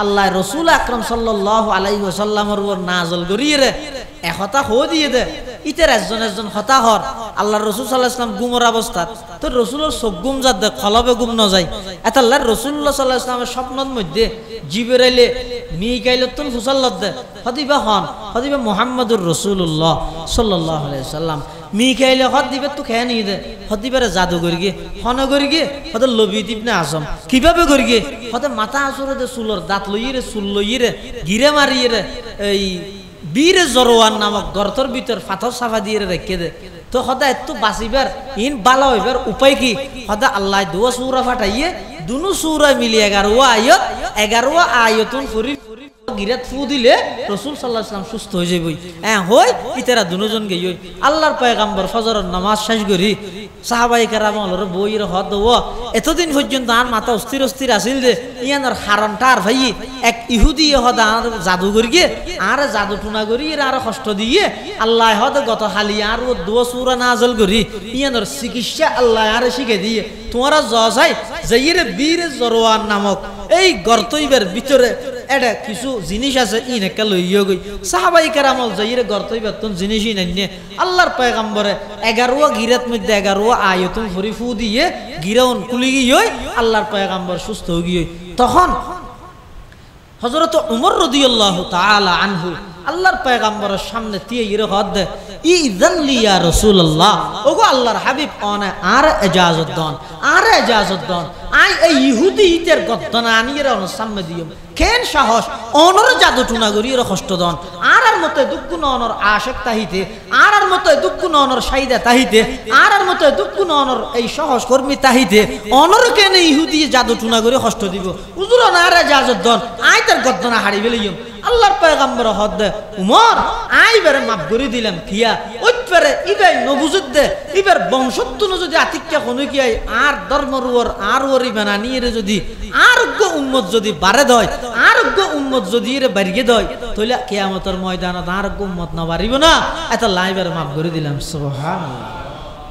আল্লাহ রাসূল আকরাম সাল্লাল্লাহু আলাইহি ওয়াসাল্লামের উপর নাযিল করিয়ে একতা হো দিয়ে দে ইতে একজন হতা হর আল্লাহ রাসূল সাল্লাল্লাহু আলাইহি ওয়াসাল্লাম গুমর অবস্থা তো রাসূলের চোখ গুম যা দে খলবে গুম ন যায় এত আল্লাহ রাসূলুল্লাহ সাল্লাল্লাহু আলাইহি ওয়াসাল্লামের স্বপ্নের মধ্যে জিবরাইলে মিকাইলতুল ফুসাল্লাত দে হদিবা মুহাম্মাদুর রাসূলুল্লাহ সাল্লাল্লাহু আলাইহি ওয়াসাল্লাম মিকাইলে হদ দিবে তো খেয়ে নিয়ে দে হদিবারে জাদু করি গিয়ে হন করি গিয়ে হদ লবিদ ইবনে আজম কিভাবে করি গিয়ে হদ মাথা আসরে দে চুলর দাঁত লইয়ে চুল লইয়ে গিরে মারিয়ে এই বীরে জরওয়ান নামক গর্তর ভিতর পাথর সাফা দিয়ে রেখে দে তো হদা এত বাঁচিবার ইন বালা হইবার উপায় কি হদা আল্লাহ দুয়া সূরা ফাটাইয়ে দুনো সূরা মিলিয়ে 11 আয়াতুন ফুরি গিরাত ফু দিলে রাসূল সাল্লাল্লাহু আলাইহি ওয়াসাল্লাম সুস্থ হয়ে যাবে হই ইতারা দুজন গই আল্লাহর পয়গম্বর ফজরের নামাজ শেষ করি সাহাবায়ে কেরাম হলর বইর হদ ও এতদিন পর্যন্ত আর মাথা অস্থির আছিল যে ইয়ানার হারনটা আর ভাই এক ইহুদি হদা জাদু করিয়ে আর জাদু টুনা করি আর কষ্ট দিয়ে আল্লাহ হদ গত হালি আর ও দুয়া সূরা নাযিল করি ইয়ানার চিকিৎসা আল্লাহ আর শিখে দিয়ে তোমারা জয় যাইরে বীর জরওয়ান নামক এই গর্তইবের ভিতরে এটা কিছু জিনিস আছে ইন একটা লইয়া গই সাহাবাই কেরামল যাইরে গর্তইবের তন জিনিসই নাই আল্লাহর পয়গম্বরে 11 গিরাত মধ্যে 11 আয়াতুন ফরি ফু দিয়ে গিরাউন কুলি গিয়ে আল্লাহর পয়গম্বর সুস্থ হয়ে গিয়ে তখন হযরত উমর রাদিয়াল্লাহু তাআলা আনহু আল্লাহর পয়গম্বরের সামনে দিয়ে ইরহাদ দে ইযান লি ইয়া রাসূলুল্লাহ, ওগো আল্লাহর হাবিব অনে আর ইজাজত দন, আর ইজাজত দন, আই এই ইহুদিদের গদ্দনা আনিয়ে অন সামনে দিও কেন সাহস অনর জাদু টুনা গরির কষ্ট দন আর মতে দুঃখ ননর আশেক তাহিতে আর মতে দুঃখ ননর সাইদা তাহিতে আর মতে দুঃখ ননর এই সহজ কর্মী তাহিতে অনর কেন ইহুদি জাদু টুনা গরি কষ্ট দিব হুজুর আর ইজাজত দন আই তার গদ্দনা হারি ফেলিম। আল্লাহর পয়গম্বর হদ উমর আইবারে মাফ করে দিলাম কিয়া ওইবারে ইবাই নবুজুদ দে ইবার বংশত্বন যদি আতিক্যা কোনো কি আর ধর্মরুয়ার আর ওরি বানানিয়ে যদি আরোগ্য উম্মত যদি বাড়ে দয় আরোগ্য উম্মত যদি এর বাড়িয়ে দয় তাহলে কিয়ামতের ময়দানত আরোগ্য উম্মত না বাড়িব না, এত লাইবারে মাফ করে দিলাম। সুবহানাল্লাহ।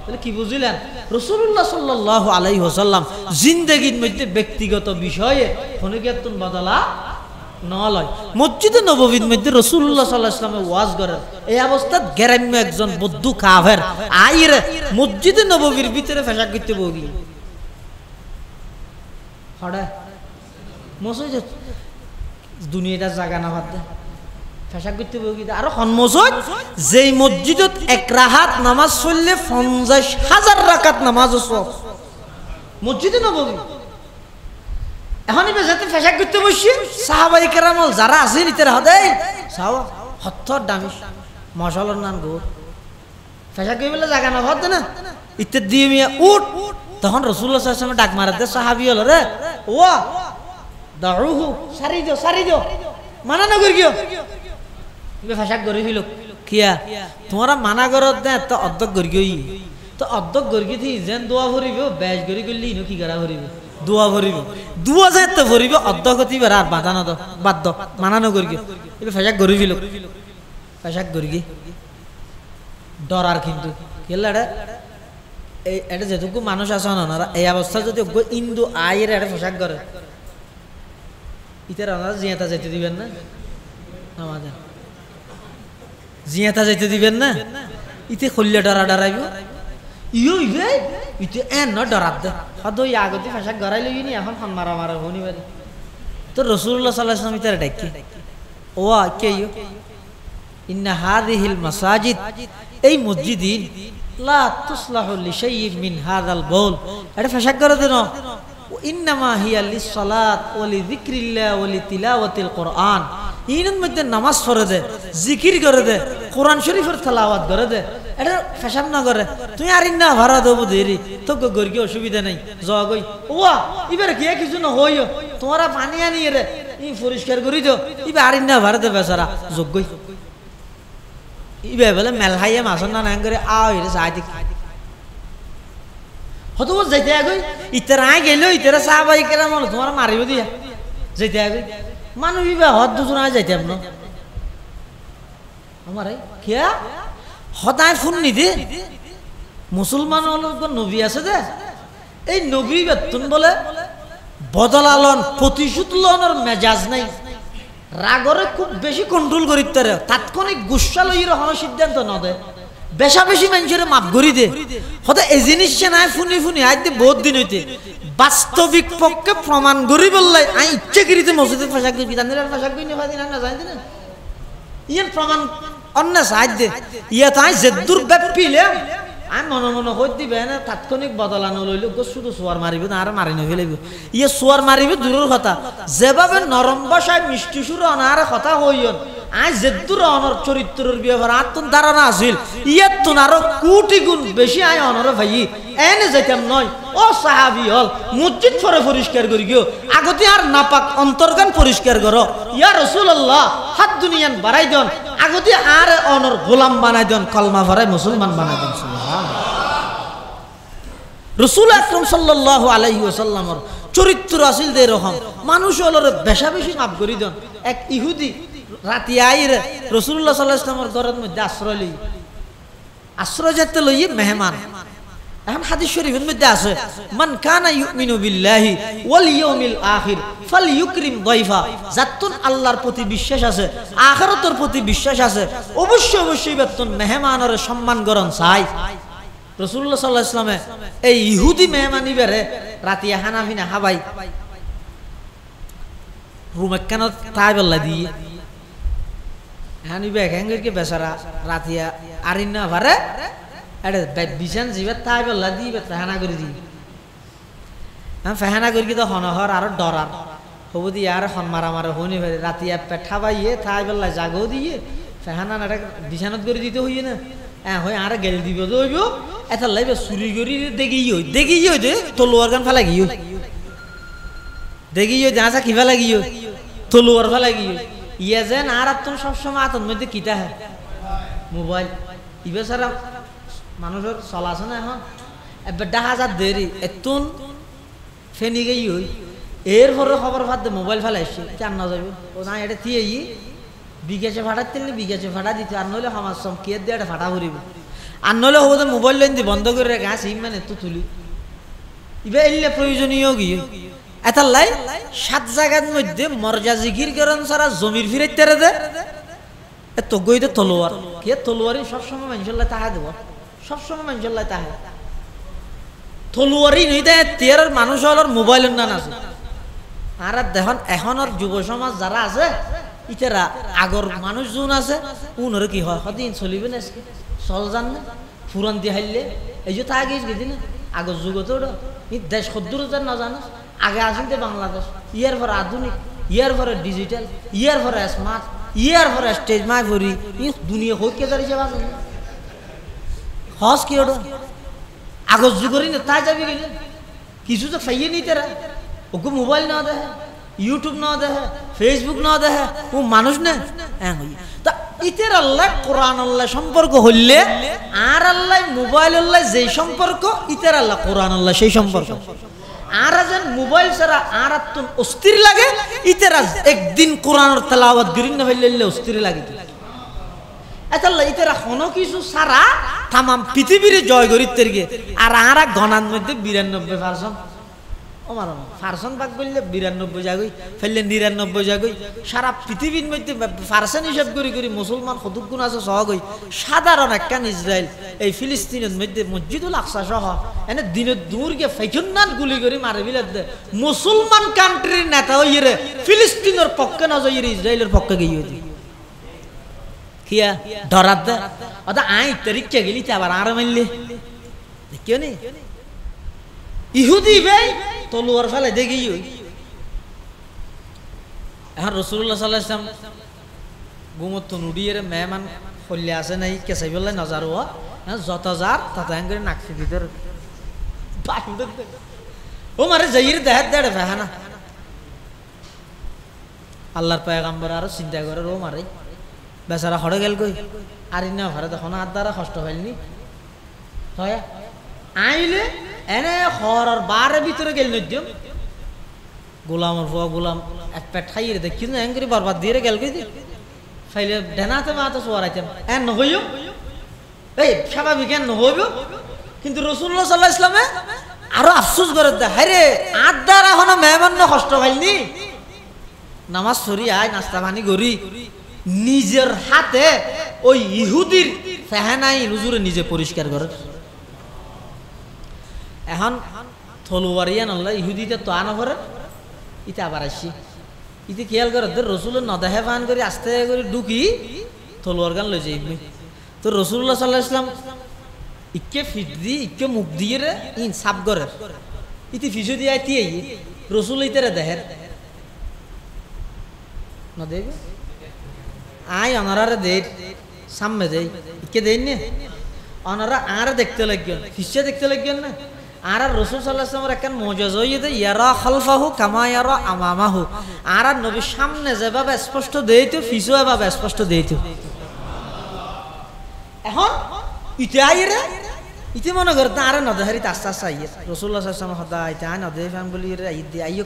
তাহলে কি বুঝিলেন? রাসূলুল্লাহ সাল্লাল্লাহু আলাইহি ওয়াসাল্লাম জিন্দেগীর মধ্যে ব্যক্তিগত বিষয়ে কোনো কেতন বদলা নলয়। মসজিদে নববীর মধ্যে রাসূলুল্লাহ সাল্লাল্লাহু আলাইহি ওয়াসাল্লাম ওয়াজ করেন, এই অবস্থাত গ্রাম্য একজন বৌদ্ধ কাফের আইরে মসজিদে নববীর ভিতরে পেশাব করতে বগি হড়া মসজিদ দুনিয়াটা জায়গা না বাদ দে পেশাব করতে বগি আর মসজিদ যেই মসজিদত এক রাকাত নামাজ পড়লে 50,000 রাকাত নামাজ সওয়াব মসজিদে নববী। এখন এবার যাতে পেশাব করতে বসছি সাহাবাই কেরামল যারা আছেন ইতার হদে সাহাবা হত্তর দামি মশালার নাম গো পেশাব করি বলে জায়গা না ভাবতে না ইত্যাদি দিয়ে মিয়া উঠ। তখন রাসূলুল্লাহ সাল্লাল্লাহু আলাইহি ওয়াসাল্লাম ডাক মারাতে সাহাবী হলো রে ওয়া দাউহু সারি দিও মানা না করি গিও ইবে পেশাব করি ফিলো কিয়া তোমরা মানা করত না তো অর্ধক করি গই তো অর্ধক করি থি যেন দোয়া ভরিব বেশ করি গলি ইনো কি করা ভরিব দোয়া ভরিব দোয়া যাইতে ভরিব অর্ধগতি বের আর বাধা না বাধ্য মানানো করি এবার পেশাব করি ফিলো পেশাব করি ডরার কিন্তু কেলাড়ে এই এটা যেটুকু মানুষ আছে না এই অবস্থা যদি ইন্দু আয়ের এটা পোশাক করে ইতার ওনারা জিয়াতা যাইতে দিবেন না আমাদের জিয়াতা যাইতে দিবেন না ইতে খল্লে ডরাইব ইয়ো ইবে ইতে এন ন ডরাত দে হদো আগতে পোশাক গড়াই লই নি এখন ফন মারা হনি বাড়ি তো রাসূলুল্লাহ সাল্লাল্লাহু আলাইহি ওয়াসাল্লাম ইতার ডাকি ও কেইও ইন্না হাযিহিল মাসাজিদ এই মসজিদিন লা তুসলাহু লিশাইইন মিন হাযাল বাউল এটা পোশাক করে দেন ইন্নামা হিয়া লিসসালাত ওয়া লিযিকরিল্লাহ ওয়া লিতিলাওয়াতিল কুরআন ইনের মধ্যে নামাজ পড়ে দে জিকির করে দে কোরআন শরীফের তেলাওয়াত করে দে এটা পেশাব না করে তুই আর ইন্না ভাড়া দেবো দেরি তো গরকি অসুবিধা নাই যাওয়া গই ওয়া এবার কি কিছু না হইও তোমরা পানি আনি রে ই পরিষ্কার করি দিও এবার আর ইন্না ভাড়া দে বেচারা যোগ্যই ইবে বলে মেলহাইয়া মাছন না নাং করে আও এটা যাই দেখ হতো যাইতে আগই ইতার আই গেল ইতার সাহাবাই কেরাম তোমার মারিব দিয়া যাইতে আগই মানুষ ইবে হদ দুজন আই যাইতে আপনি আমারে কিয়া হদায় ফোন নিদে মুসলমান নবী আছে দে এই নবী বেতন বলে বদলালন প্রতিশোধ লনের মেজাজ নাই রাগরে খুব বেশি কন্ট্রোল করি তারে তাৎক্ষণিক গুসা লইয়ের হন সিদ্ধান্ত ন দে বেশা বেশি মানুষের মাফ করি দে হতে এই জিনিস নাই ফুনি আজ বহুত দিন হইতে বাস্তবিক পক্ষে প্রমাণ করি বললাই আই ইচ্ছে করিতে মসজিদে পোশাক দিবি তাদের পোশাক দিই না জানি না ইয়ার প্রমাণ অন্য সাহায্য দে ইয়া তাই জেদ্দুর ব্যাপিলে আমি মনে হই দিবে না তাৎক্ষণিক বদলানো লইল শুধু সোয়ার মারিব না আর মারি নফেলাইব ইয়ে সোয়ার মারিবে দূরের কথা যেভাবে নরম বসায় মিষ্টি সুর অনার কথা হইন আজ জেদ্দুর অনর চরিত্রের ব্যবহার আত্মন ধারণা আছিল ইয়ার তুন আরো কোটি গুণ বেশি আয় অনর ভাই এনে যাইতাম নয় ও সাহাবি হল মসজিদ ফরে পরিষ্কার করি গিয়ে আগতে আর নাপাক অন্তর্গান পরিষ্কার করো ইয়া রাসূলুল্লাহ হাত দুনিয়ান বাড়াই দেন আগতে আর অনর গোলাম বানাই দেন কলমা ভরাই মুসলমান বানাই দেন রাসূল আকরাম সাল্লাল্লাহু আলাইহি ওয়াসাল্লামের চরিত্র আছিল যে এরকম মানুষ হলর বেশা বেশি মাফ করি দেন এক ইহুদি রাতি আইরে রাসূলুল্লাহ সাল্লাল্লাহু আলাইহি ওয়াসাল্লামের ঘরের মধ্যে আশ্রয় যেতে লইয়ে মেহমান এখন হাদিস শরীফের মধ্যে আছে মান কানা ইউমিনু বিল্লাহি ওয়াল ইয়াউমিল আখির ফালইউকরিম দাইফা যাতুন আল্লাহর প্রতি বিশ্বাস আছে আখিরাতের প্রতি বিশ্বাস আছে অবশ্যই বেতন মেহমানের সম্মান করন চাই রাসূলুল্লাহ সাল্লাল্লাহু আলাইহি ওয়াসাল্লামে এই ইহুদি মেহমানি বেরে রাতিয়া হানাফিনা হাবাই রুম একখান তাই বেলা দিয়ে হ্যাঁ নিবে এখানকে বেচারা রাতিয়া আরিন না পারে এটা বিছান যাবে তাই বেলা দিয়ে ফেহানা করে দিই হ্যাঁ ফেহানা করি তো হনহর আরো ডরার হবু দিয়ে আর হন মারামারে হনি ফেলে রাতিয়া পেঠা বাইয়ে তাই বেলা জাগও দিয়ে ফেহানা না বিছানত করে দিতে হইয়ে না হ্যাঁ হয় আর গেল দিব তো হইব এটা লাইবে চুরি করি দেখি দে তলোয়ার গান ফেলা গিয়ে দেখি যা কি ফেলা গিয়ে তলোয়ার ফেলা গিয়ে ইয়ে যেন আর তুমি সবসময় আতর মধ্যে কিতা হ্যাঁ মোবাইল ইবে সারা মানুষের চলা আছে না এখন এবার দেখা যা দেরি এতুন ফেনি গেই হই এরপরে খবর ফাঁদ মোবাইল ফেলাইছে চার না যাবে ও না এটা দিয়ে বিকাশে ফাটাতে বিকাশে ফাটা দিতে আর নইলে সমাজ সব কে দিয়ে এটা ফাটা ভরিব আর নইলে হবো তো মোবাইল লাইন দিয়ে বন্ধ করে রেখে আসি মানে তো তুলি ইবে এলে প্রয়োজনীয় গিয়ে এটার লাই 7 জায়গার মধ্যে মর্যা জিকির করেন সারা জমির ফিরে তেরে দে এত গইতে তলোয়ার কে তলোয়ারই সবসময় মানুষের তাহা দেব সবসময় মানুষের তাহা তলোয়ারই নই দেয় তের মানুষ হল মোবাইলের নান আছে আর দেখুন এখনের যুব সমাজ যারা আছে ইতারা আগর মানুষ যোন আছে উনরে কি হয় সদিন চলিবে না চল যান না ফুরান দিয়ে হাইলে এই যে তা আগে গেছি না আগর যুগতো দেশ সদ্দুর না জানো আগে আসলে বাংলাদেশ ইয়ার পরে আধুনিক ইয়ার পরে ডিজিটাল ইয়ার পরে স্মার্ট ইয়ার পরে স্টেজ মাই ভরি দুনিয়া হোক কে দাঁড়িয়ে যাবে হস কি ওটা আগর যুগেরই না তাই যাবি গেলে কিছু তো খাইয়ে নি তারা ওকে মোবাইল না দেখে ইউটিউব না দেখে ফেসবুক না দেখে ও মানুষ না হ্যাঁ তা ইতের আল্লাহ কোরআন আল্লাহ সম্পর্ক হইলে আর আল্লাহ মোবাইল আল্লাহ যেই সম্পর্ক ইতের আল্লাহ কোরআন আল্লাহ সেই সম্পর্ক আর যেন মোবাইল ছাড়া আর তুন অস্থির লাগে ইতেরা একদিন কোরআনের তেলাওয়াত গরিন না হইলে অস্থির লাগে এতাল্লা ইতেরা কোনো কিছু ছাড়া তামাম পৃথিবীর জয় করিতে গিয়ে আর গণার মধ্যে 92% আমার পার্সন ভাগ করলে 92 জায়গায় ফেললে 99 জায়গায় সারা পৃথিবীর মধ্যে পার্সেন্ট হিসাব করি মুসলমান কতগুণ আছে সহগই সাধারণ একখান ইসরায়েল এই ফিলিস্তিনের মধ্যে মসজিদুল আকসা সহ এনে দিনে দূরকে ফেকুন্নান গুলি করে মারে বিলে মুসলমান কান্ট্রির নেতা হইরে ফিলিস্তিনের পক্ষে না যাইরে ইসরায়েলের পক্ষে গিয়ে কিয়া ধরাত দে ওটা আই তরিকে গেলি আবার আর মারলে দেখিও নি ইহুদি ভাই তলোয়ার ফেলে দেখি এখন রাসূলুল্লাহ সাল্লাল্লাহু আলাইহি ওয়াসাল্লাম গুমত নুডিয়ে মেহমান ফলে আছে নাই কেসাই বলে নজর ও যত যার তত করে নাকছে ভিতর ও মারে যাইর দেহ দেড় ফাহানা আল্লাহর পয়গম্বর আর চিন্তা করে ও মারে বেচারা হড়ে গেল কই আর না ঘরে তখন আর দ্বারা কষ্ট হয়নি হয় আইলে এনে হরর বারের ভিতরে গেল নদ্যম গোলামর ফুয়া গোলাম এক পেট খাইয়ে দেখ কিন্তু এঙ্গরি বরবাদ দিয়ে গেল কই ফাইলে ডেনাতে মাতে সোয়ারাইতাম এন নহইও এই স্বাভাবিক এন নহইব কিন্তু রাসূলুল্লাহ সাল্লাল্লাহু আলাইহি ওয়াসাল্লামে আরো আফসোস করে দে হায়রে আর দ্বারা হনো মেহমান কষ্ট হয়নি নামাজ পড়ি আয় নাস্তা পানি করি নিজের হাতে ওই ইহুদির ফেহানাই হুজুরে নিজে পরিষ্কার করে এখন থলুয়ারিয়ান আল্লাহ ইহুদিতে তো আনা করে ইতে আবার আসছি ইতে খেয়াল করে রসুলের নদাহে ফান করে আস্তে করে ঢুকি থলুয়ার গান লই যাই তো রাসূলুল্লাহ সাল্লাল্লাহু আলাইহি ওয়াসাল্লাম ইকে ফিট দি ইকে মুখ দিয়ে রে ইন সাব করে ইতে ফিসু দিয়ে আইতি রসুল ইতেরে দেহের না দেবে আয় অনারারে দে সামনে দেই ইকে দেন না অনারা আর দেখতে লাগবেন ফিসে দেখতে লাগবেন না আর রাসূল সাল্লাল্লাহু আলাইহি ওয়াসাল্লামের একখান মুজিজা হইতে ইয়ারা খালফাহু কামা ইয়ারা আমামাহু আর নবী সামনে যেভাবে স্পষ্ট দেইতো ফিসো এভাবে স্পষ্ট দেইতো এখন ইতে আইরে ইতে মনে করতে আর নদহারিত আস্তে আস্তে আইয়ে রাসূলুল্লাহ সাল্লাল্লাহু আলাইহি ওয়াসাল্লাম হদা আইতে আয় নদে ফান বলি রে আইয়ো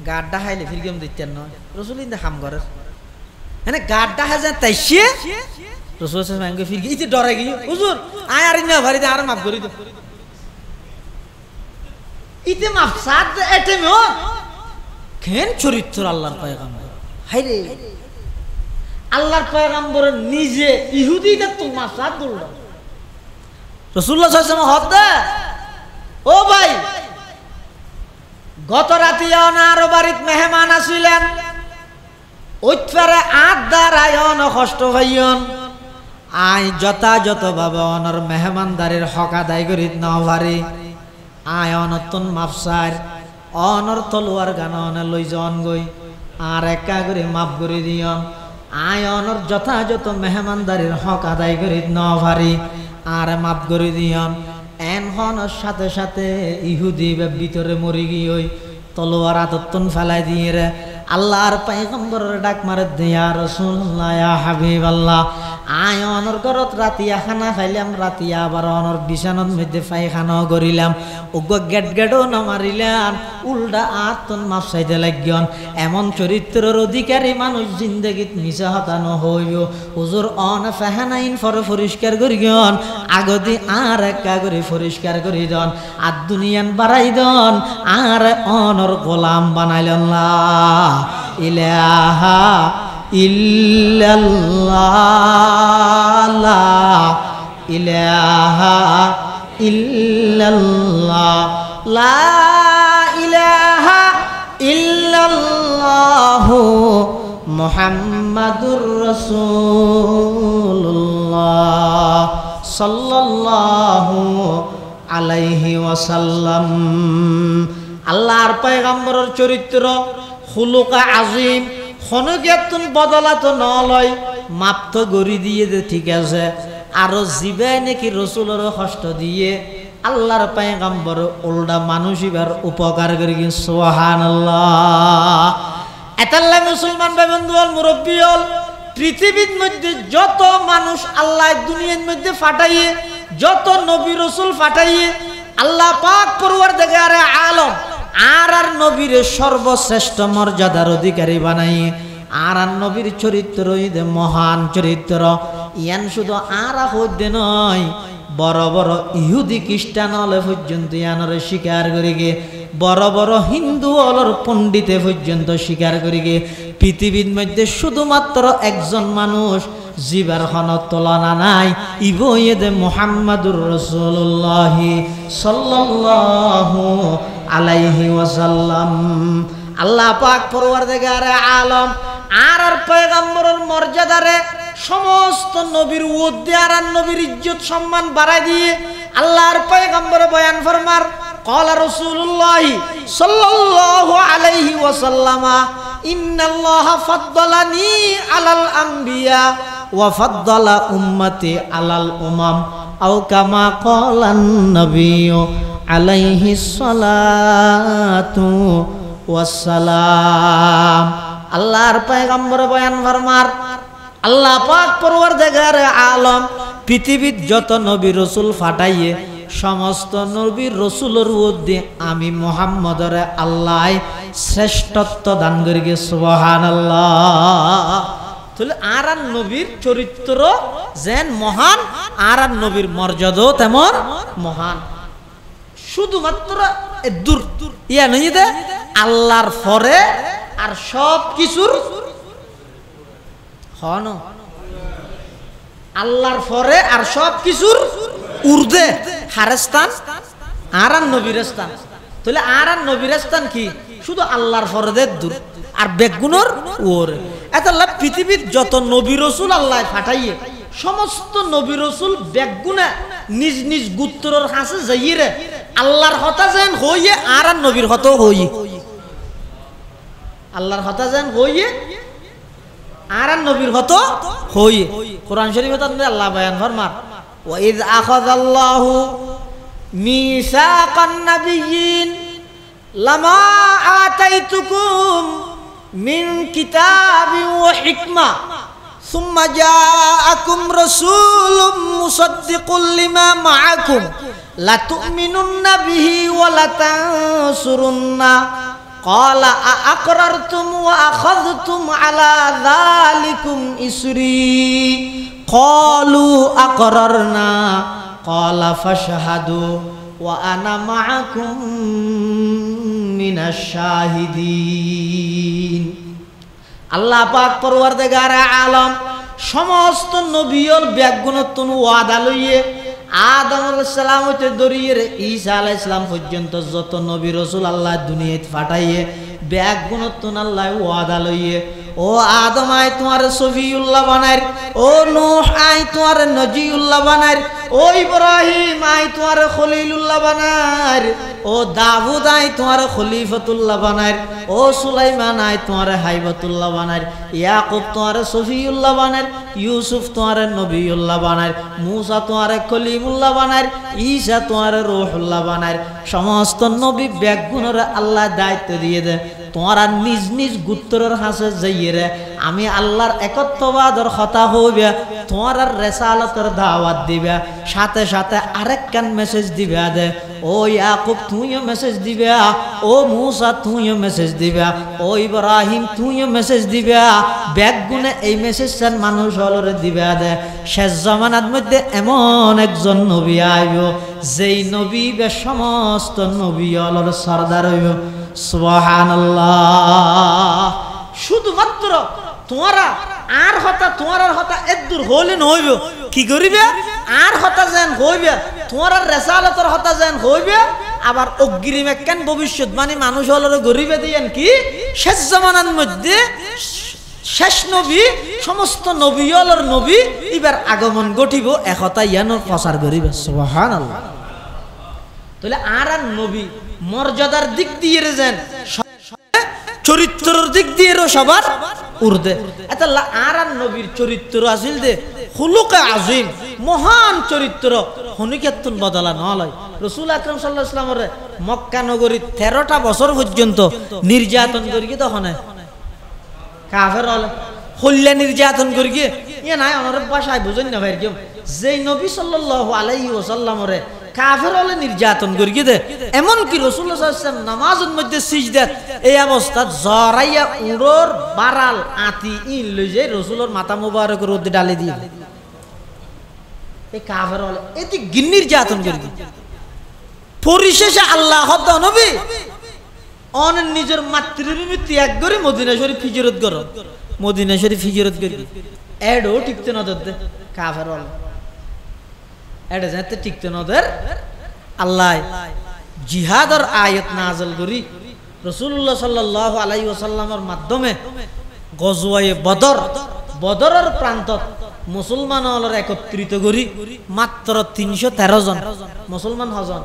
গাড্ডা হাইলে ফিরগম দিতেন না রাসূল ইন্দা হাম করে মানে গাড্ডা হাজা তাইছে রাসূল সাল্লাল্লাহু আলাইহি ওয়াসাল্লাম ফিরগি ইতে ডরে গিয়ে হুজুর আয় আর না ভারিতে আর মাফ করি তো ইতে মাফসাদ এতে মো কেন চরিত্র আল্লাহর পয়গম্বর হায়রে আল্লাহর পয়গম্বর নিজে ইহুদিদের তো মাফসাদ দৌড় রাসূলুল্লাহ সাল্লাল্লাহু আলাইহি ওয়াসাল্লাম হদা ও ভাই গত রাতে আরো বাড়িত মেহমান আসিলেন ওইফারে দ্বারায়ন কষ্ট ভাইয়ন আয় যথাযথ ভাবে অনর মেহমানদারির হক আদায় করি নভারি আয় অনতন মাফসার অনর তলোয়ার গান অনে লই জন গই আর একা করে মাফ করে দিয়ন আয় অনর যথাযথ মেহমানদারির হক আদায় করি নভারি আর মাফ করে দিয়ন এন হনর সাথে সাথে ইহুদি ভিতরে মরি গিয়ে তলোয়ার আতত্তন ফেলাই দিয়ে রে আল্লাহর পয়গম্বরের ডাক মারে দিয়া রাসূলুল্লাহ ইয়া হাবিবাল্লাহ আয় অনর ঘরত রাতিয়া খানা খাইলাম রাতিয়া আবার অনর বিছানার মধ্যে পায়খানা করিলাম ওগ গেট গেটও না মারিলাম উল্টা আতন মাফ চাইতে লাগিয়ন এমন চরিত্রের অধিকারী মানুষ জিন্দেগিত মিছা হতানো হইব হুজুর অন ফাহানাইন ফরে পরিষ্কার করি গন আগদি আর একা করে পরিষ্কার করি দন আর দুনিয়ান বাড়াই দন আর অনর গোলাম বানাইলেন না ইলাহা ইল্লাল্লাহ লা ইলাহা ইল্লাল্লাহ লা ইলাহা ইল্লাল্লাহ মুহাম্মাদুর রাসূলুল্লাহ সাল্লাল্লাহু আলাইহি ওয়াসাল্লাম আল্লাহর পয়গম্বরের চরিত্র খুলুকা আজিম খনকেতন বদলাত নলয় মাপ তো গড়ি দিয়ে দে ঠিক আছে আরো জিবে নাকি রসুলের কষ্ট দিয়ে আল্লাহর পয়গম্বর উল্টা মানুষ এবার উপকার করি সুবহানাল্লাহ এতাল্লা মুসলমান ভাই বন্ধু হল মুরব্বী হল পৃথিবীর মধ্যে যত মানুষ আল্লাহ দুনিয়ার মধ্যে ফাটাইয়ে যত নবী রসুল ফাটাইয়ে আল্লাহ পাক পরওয়ারদিগারে আলম আর নবীর সর্বশ্রেষ্ঠ মর্যাদার অধিকারী বানাই আর নবীর চরিত্র মহান চরিত্র ইয়ান শুধু আর হইতে নয় বড় বড় ইহুদি খ্রিস্টান হলে পর্যন্ত ইয়ানরে স্বীকার করি গে বড় বড় হিন্দু হলর পণ্ডিতে পর্যন্ত স্বীকার করি গে পৃথিবীর মধ্যে শুধুমাত্র একজন মানুষ জিবার খনত তুলনা নাই ইবয়েদে মুহাম্মাদুর রাসূলুল্লাহ সাল্লাল্লাহু আলাইহি ওয়াসাল্লাম আল্লাহ পাক পরওয়ারদিগারে আলম আর পয়গম্বরের মর্যাদারে সমস্ত নবীর উদ্দে আর নবীর ইজ্জত সম্মান বাড়াই দিয়ে আল্লাহর পয়গম্বর বয়ান ফরমার قال رسول الله صلى الله عليه وسلم إن الله فضلني على الأنبياء وفضل أمتي على الأمم أو كما قال النبي عليه الصلاة والسلام আল্লাহর পয়গম্বর বয়ান ফরমার আল্লাহ পাক পরওয়ারদিগারে আলম পৃথিবীর যত নবী রসুল ফাটাইয়ে সমস্ত নবীর রসুলের মধ্যে আমি মুহাম্মদর আল্লাহ শ্রেষ্ঠত্ব দান করি সুবহানাল্লাহ তাহলে আর নবীর চরিত্র যেন মহান আর নবীর মর্যাদাও তেমন মহান শুধুমাত্র দূর ইয়া নয় যে আল্লাহর পরে আর সব কিছুর হন আল্লাহর পরে আর সব কিছুর উর্দে হারেস্তান আর নবীর স্থান তাহলে আর নবীর স্থান কি শুধু আল্লাহর ফরদের দূর আর বেগুনোর ওর এত পৃথিবীর যত নবী রসুল আল্লাহ ফাটাইয়ে সমস্ত নবী রসুল বেগুনে নিজ নিজ গুত্তরের হাসে যাইয়ে আল্লাহর হতা যেন হইয়ে আর নবীর হত হইয়ে আল্লাহর হতা যেন হইয়ে আর নবীর হত হইয়ে কোরআন শরীফে আল্লাহ বয়ান ফরমার وإذ أخذ الله ميثاق النبيين لما آتيتكم من كتاب وحكمة ثم جاءكم رسول مصدق لما معكم لتؤمنن به ولتنصرنه قال أأقررتم وأخذتم على ذلكم إسري قالوا أقررنا قال فاشهدوا وأنا معكم من الشاهدين আল্লাহ পাক পরওয়ারদিগারে আলম সমস্ত নবীর ব্যাগুণতন ওয়াদা লইয়ে আদম আলাইহিস সালাম হইতে ধরিয়ে ঈসা আলাইহিস সালাম পর্যন্ত যত নবী রাসূল আল্লাহ দুনিয়াত পাঠাইয়ে ব্যাগ গুণত্বন আল্লাহ ওয়াদা লইয়ে ও আদম আই তোমার সফিউল্লাহ বানাইর, ও নূহ আই তোমার নজিউল্লাহ বানাইর, ও ইব্রাহিম আই তোমার খলিলুল্লাহ বানাইর, ও দাউদ আই তোমার খলিফাতুল্লাহ বানাইর, ও সুলাইমান আই তোমার হাইবাতুল্লাহ বানাইর, ইয়াকুব তোমার সফিউল্লাহ বানাইর, ইউসুফ তোমার নবিউল্লাহ বানাইর, মুসা তোমার কলিমুল্লাহ বানাইর, ঈসা তোমার রূহুল্লাহ বানাইর। সমস্ত নবী ব্যাগ গুণরে আল্লাহ দায়িত্ব দিয়ে দেয় তোমার নিজ নিজ গুত্তরের হাসে যাইয়ে রে আমি আল্লাহর একত্ববাদর কথা হইবে, তোমার রেসালতের দাওয়াত দিবে, সাথে সাথে আরেক কান মেসেজ দিবে দে, ও ইয়াকুব তুইও মেসেজ দিবে, ও মুসা তুইও মেসেজ দিবে, ও ইব্রাহিম তুইও মেসেজ দিবে। ব্যাগ গুণে এই মেসেজটার মানুষ হলরে দিবে দে। শেষ জামানার মধ্যে এমন একজন নবী আইব যেই নবী বে সমস্ত নবী হলর সরদার হইব। সুবহানাল্লাহ। শুধুমাত্র তোমারা আর হতা তোমার হতা এদূর হইলে নহইব, কি করিবে আর হতা যেন হইবে, তোমার রেসালতর হতা যেন হইবে, আবার অগ্রিম একখান ভবিষ্যৎবাণী মানুষ হলরে গরিবে দিয়েন কি শেষ জামানার মধ্যে শেষ নবী সমস্ত নবী হলর নবী এবার আগমন ঘটিব, একতা ইয়ানোর প্রচার করিবে। সুবহানাল্লাহ। তাহলে আর নবী মর্যাদার দিক দিয়ে যেন চরিত্রের দিক দিয়ে সবার উর্দে আর নবীর চরিত্র আসিল দে হুলুকে আজিম মহান চরিত্র হনিকেতন বদলা নয়। রাসূল আকরাম সাল্লাল্লাহু আলাইহি ওয়াসাল্লামের মক্কা নগরী 13টা বছর পর্যন্ত নির্যাতন করি তখন কাফের হলে হল্লা নির্যাতন করি ইয়ে নাই অনর ভাষায় বুঝেন না ভাই কেউ যেই নবী সাল্লাল্লাহু আলাইহি ওয়াসাল্লামের কাফের হলে নির্যাতন করি দে, এমনকি রাসূলুল্লাহ সাল্লাল্লাহু আলাইহি ওয়াসাল্লাম নামাজের মধ্যে সিজদাত এই অবস্থাত জরাইয়া উড়োর বারাল আতি ইন লই যায় রাসূলের মাথা মুবারকের মধ্যে ডালে দিয়ে এই কাফের হলে এটি নির্যাতন করি। পরিশেষে আল্লাহ হদ নবী অন নিজের মাতৃভূমি ত্যাগ করে মদিনা শরীফ হিজরত করো, মদিনা শরীফ হিজরত করি এডও টিকতে না দে কাফের হলে এটা যাতে টিকতে নদের আল্লাহ জিহাদর আয়াত নাযিল করি রাসূলুল্লাহ সাল্লাল্লাহু আলাইহি ওয়াসাল্লামের মাধ্যমে গজওয়ায়ে বদর বদরের প্রান্তত মুসলমান হলর একত্রিত করি মাত্র 313 জন মুসলমান হজন।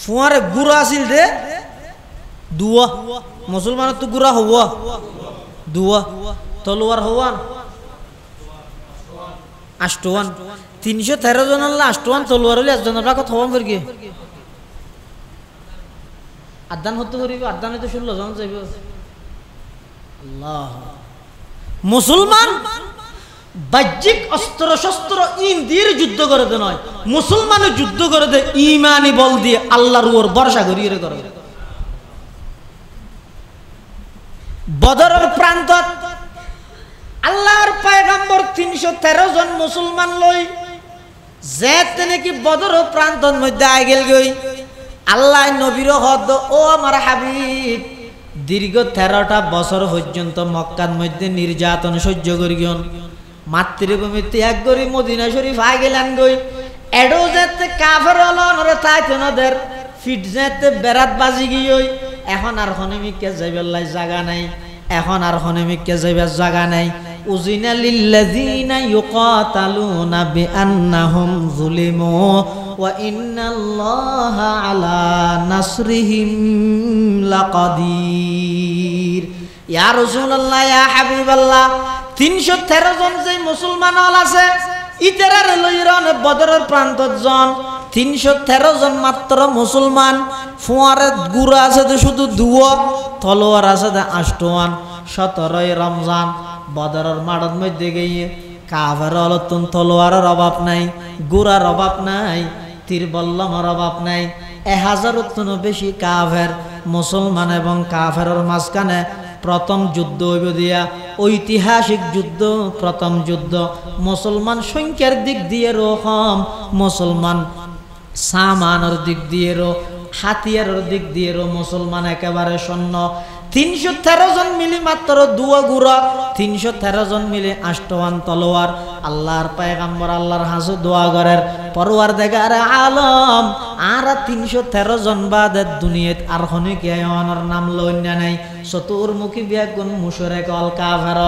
ফুয়ারে গুড়া আছিল দে দুয়া মুসলমানের তো গুড়া হওয়া দুয়া তলোয়ার হওয়ান আষ্টওয়ান 313 জন আল্লাহ আষ্টওয়ান তলোয়ার হলে একজনের কথা হওয়ান করে কি আদান হতে করিব আদানে তো 16 জন যাইব। আল্লাহ মুসলমান বাহ্যিক অস্ত্র শস্ত্র ইন দিয়ে যুদ্ধ করে দে নয়, মুসলমানে যুদ্ধ করে দে ইমানি বল দিয়ে আল্লাহর উপর ভরসা করিয়ে করে। বদরের প্রান্তত আল্লাহর পয়গম্বর 313 জন মুসলমান লই যেতে নাকি বদর প্রান্তর মধ্যে আই গেল গই আল্লাহ নবীর হদ ও আমার হাবিব দীর্ঘ 13টা বছর পর্যন্ত মক্কার মধ্যে নির্যাতন সহ্য করি গন মাতৃভূমি ত্যাগ করি মদিনা শরীফ আই গেলেন গই এডো যেতে কাফের হলরে তাইতে নদের ফিট যেতে বেরাত বাজি গিয়ে এখন আর হনমিকে যাইবার জায়গা নাই, এখন আর হনমিকে যাইবার জায়গা নাই। উজিনা লিল্লাযিনা ইউকাতালুনা বিআন্নাহুম যুলিমু ওয়া ইন্নাল্লাহা আলা নাসরিহিম লাকাদির। ইয়া রাসূলুল্লাহ ইয়া হাবিবাল্লাহ 313 জন যে মুসলমান হল আছে ইতারার লইরন বদরের প্রান্তত জন 313 জন মাত্র মুসলমান। ফুয়ারে গুড়া আছে তো শুধু দুয়া তলোয়ার আছে তো আষ্টওয়ান। 17ই রমজান বদরের মাঠের মধ্যে গিয়ে কাফের অলতুন তলোয়ারের অভাব নাই, গুড়ার অভাব নাই, তীর বল্লমের অভাব নাই। 1000 বেশি কাফের মুসলমান এবং কাফেরের মাঝখানে প্রথম যুদ্ধ হইব দিয়া ঐতিহাসিক যুদ্ধ, প্রথম যুদ্ধ। মুসলমান সংখ্যার দিক দিয়ে কম, মুসলমান সামানের দিক দিয়ে হাতিয়ারের দিক দিয়ে মুসলমান একেবারে শূন্য। 313 জন মিলি মাত্র দুয়া গুড়া, 313 জন মিলে আষ্টওয়ান তলোয়ার। আল্লাহর পয়গম্বর আল্লাহর হাজু দোয়া করেন পরওয়ারদিগার আলম আর 313 জন বাদ দুনিয়াত আর হনে কি আয়নার নাম লইনা নাই চতুর্মুখী ব্যাগুন মুশরিক অল কাফের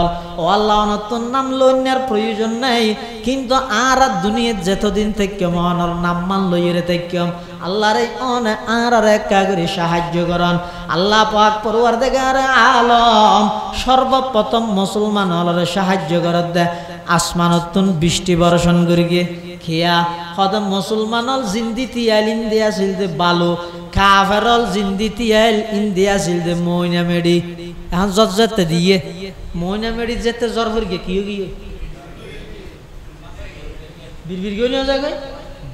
ও আল্লাহ নতুন নাম লইনার প্রয়োজন নাই কিন্তু আর দুনিয়াত যতদিন থেকে মনের নাম মান লইরে থেকে আল্লাহর এই অন আর একা করে সাহায্য করেন আল্লাহ পাক পরওয়ারদিগার আলম সর্বপ্রথম মুসলমান হলরে সাহায্য করে দে আসমানতুন বৃষ্টি বর্ষণ করিগে খেয়া কদম মুসলমানল জিন্দিতি আইল ইন্ডিয়া সিলদে বালু কাফেরল জিন্দিতি আইল ইন্ডিয়া সিলদে ময়না মেডি এখন জজ্জাতে দিয়ে ময়না মেডি যেতে জ্বর ভরগে কি গিয়ে বিড়বিড় গিয়ে নিয়ে যায়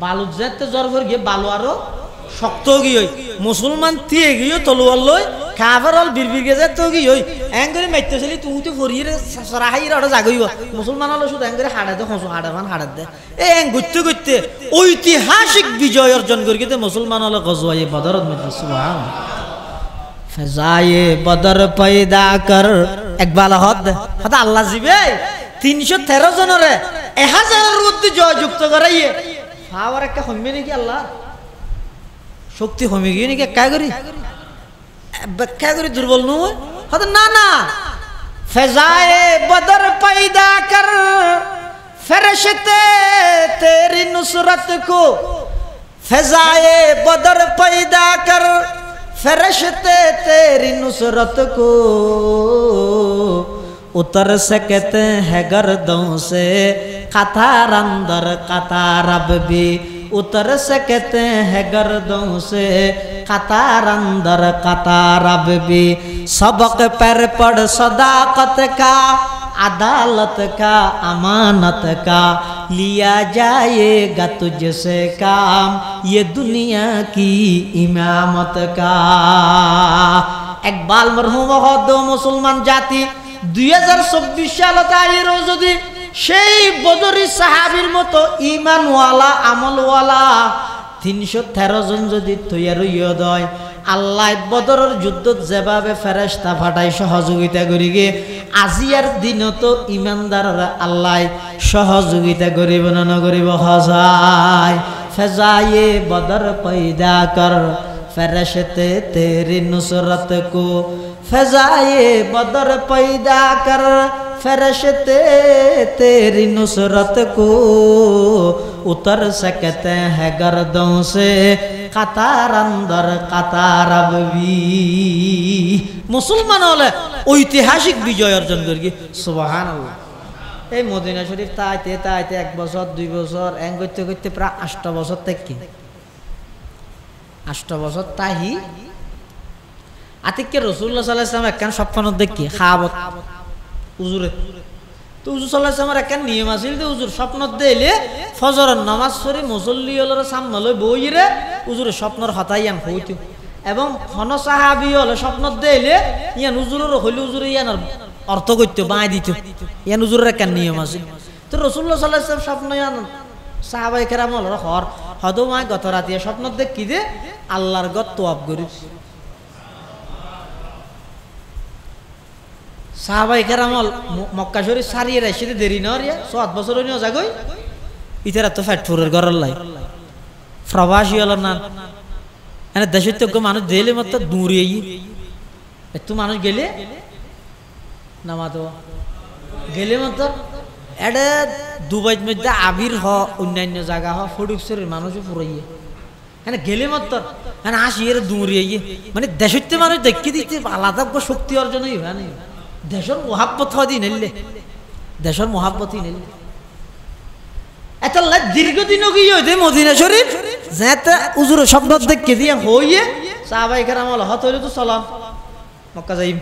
বালু যেতে জ্বর ভরগে বালু আরো শক্ত গিয়ে মুসলমান দিয়ে গিয়ে তলোয়ার লই কাফেরল বিড়বিড় গে যেতে গিয়ে এঙ্গরে মাইতেছিলি তুই তো ফরিয়ে সরাহাইরা ওটা জাগইব মুসলমান হলো শুধু এঙ্গরে হাড়া দে খসু হাড়াবান হাড়া দে এং ঘুরতে ঘুরতে ঐতিহাসিক বিজয় অর্জন করি কিন্তু মুসলমান হলো গজওয়ায়ে বদরত মধ্যে সুবহান ফজায়ে বদর পয়দা কর একবাল হদ হদ আল্লাহ জিবে 313 জনরে 1000 মধ্যে জয় যুক্ত করাইয়ে পাওয়ার একটা কমবে নাকি আল্লাহ শক্তি কমে গিয়ে নাকি কা করি ব্যাখ্যা করি দুর্বল নয় হয়তো না না ফজায়ে বদর পয়দা কর ফেরেশতে তেরি নুসরত কো ফজায়ে বদর পয়দা কর ফেরেশতে তেরি নুসরত কো उतर सकते हैं गर्दों से कतार अंदर कतार अब भी उतर सकते हैं गर्दों से कतार अंदर कतार अब भी सबक पर पढ़ सदाकत का अदालत का अमानत का लिया जाएगा तुझसे काम ये दुनिया की इमामत का इकबाल मरहूम दो मुसलमान जाति 2024 সালত আইরো যদি সেই বদরি সাহাবীর মতো ঈমানওয়ালা আমলওয়ালা 313 জন যদি তৈয়ার হইয়া দেয় আল্লাহ বদরের যুদ্ধত যেভাবে ফেরেশতা পাঠায় সহযোগিতা করিগে আজিয়ার দিনও তো ঈমানদাররা আল্লাহ সহযোগিতা করিব না নগরিব হজায় ফজায়ে বদর পয়দা কর ফেরেশতে তেরি নুসরত কো फजाए बदर पैदा कर फरिश्ते तेरी नुसरत को उतर सकते हैं गर्दों से कतार अंदर कतार अब भी मुसलमान হলে ঐতিহাসিক বিজয় অর্জন করি সুবহানাল্লাহ এই মদিনা শরীফ তাইতে তাইতে 1 বছর 2 বছর এং করতে করতে প্রায় 8 বছর থেকে 8 বছর তাহি আতিককে রাসূলুল্লাহ সাল্লাল্লাহু আলাইহি ওয়াসাল্লাম একখান স্বপ্ন দেখি খাওয়াত হুজুরে তো হুজুর সাল্লাল্লাহু আলাইহি ওয়াসাল্লামের একখান নিয়ম আছিল যে হুজুর স্বপ্ন দিলে ফজরের নামাজ পড়ে মুসল্লি হলর সামনে লই বইরে হুজুরে স্বপ্নর হতাইয়ান হইতো এবং হন সাহাবী হল স্বপ্ন দিলে ইয়ান হুজুরের হইলে হুজুরে ইয়ানার অর্থ করতে বাই দিত ইয়ান হুজুরের একখান নিয়ম আছে তো রাসূলুল্লাহ সাল্লাল্লাহু আলাইহি ওয়াসাল্লাম স্বপ্ন ইয়ান সাহাবায়ে কেরাম হল হর হদো মাই গত রাতে স্বপ্ন দেখি দে আল্লাহর গত তোয়াব করি সাহাবাই কেরামল মক্কা শরীফ সারিয়ে রাইছিতে দেরি না রিয়া 7 বছর হইনো জাগই ইতারা তো ফ্যাটফুরের ঘরের লাই প্রবাসী হল না এনে দেশের তো মানুষ দিলে মত দূরে একটু মানুষ গেলে নামাতো গেলে মত এডে দুবাইর মধ্যে আবির হ অন্যান্য জায়গা হ ফটুকসরের মানুষও ফুরাইয়ে এনে গেলে মত এনে আসি এর দূরে মানে দেশের তো মানুষ দেখি দিতে আলাদা শক্তি অর্জন হইবে না দেশের মহাব্বত হদি নেলে দেশের মহাব্বতই নেলে এত দীর্ঘদিন গিয়ে হইতে মদিনা শরীফ যেতে হুজুর স্বপ্ন দেখে দিয়ে হইয়ে সাহাবায়ে কেরাম হত হইলে তো চলাম মক্কা যাইম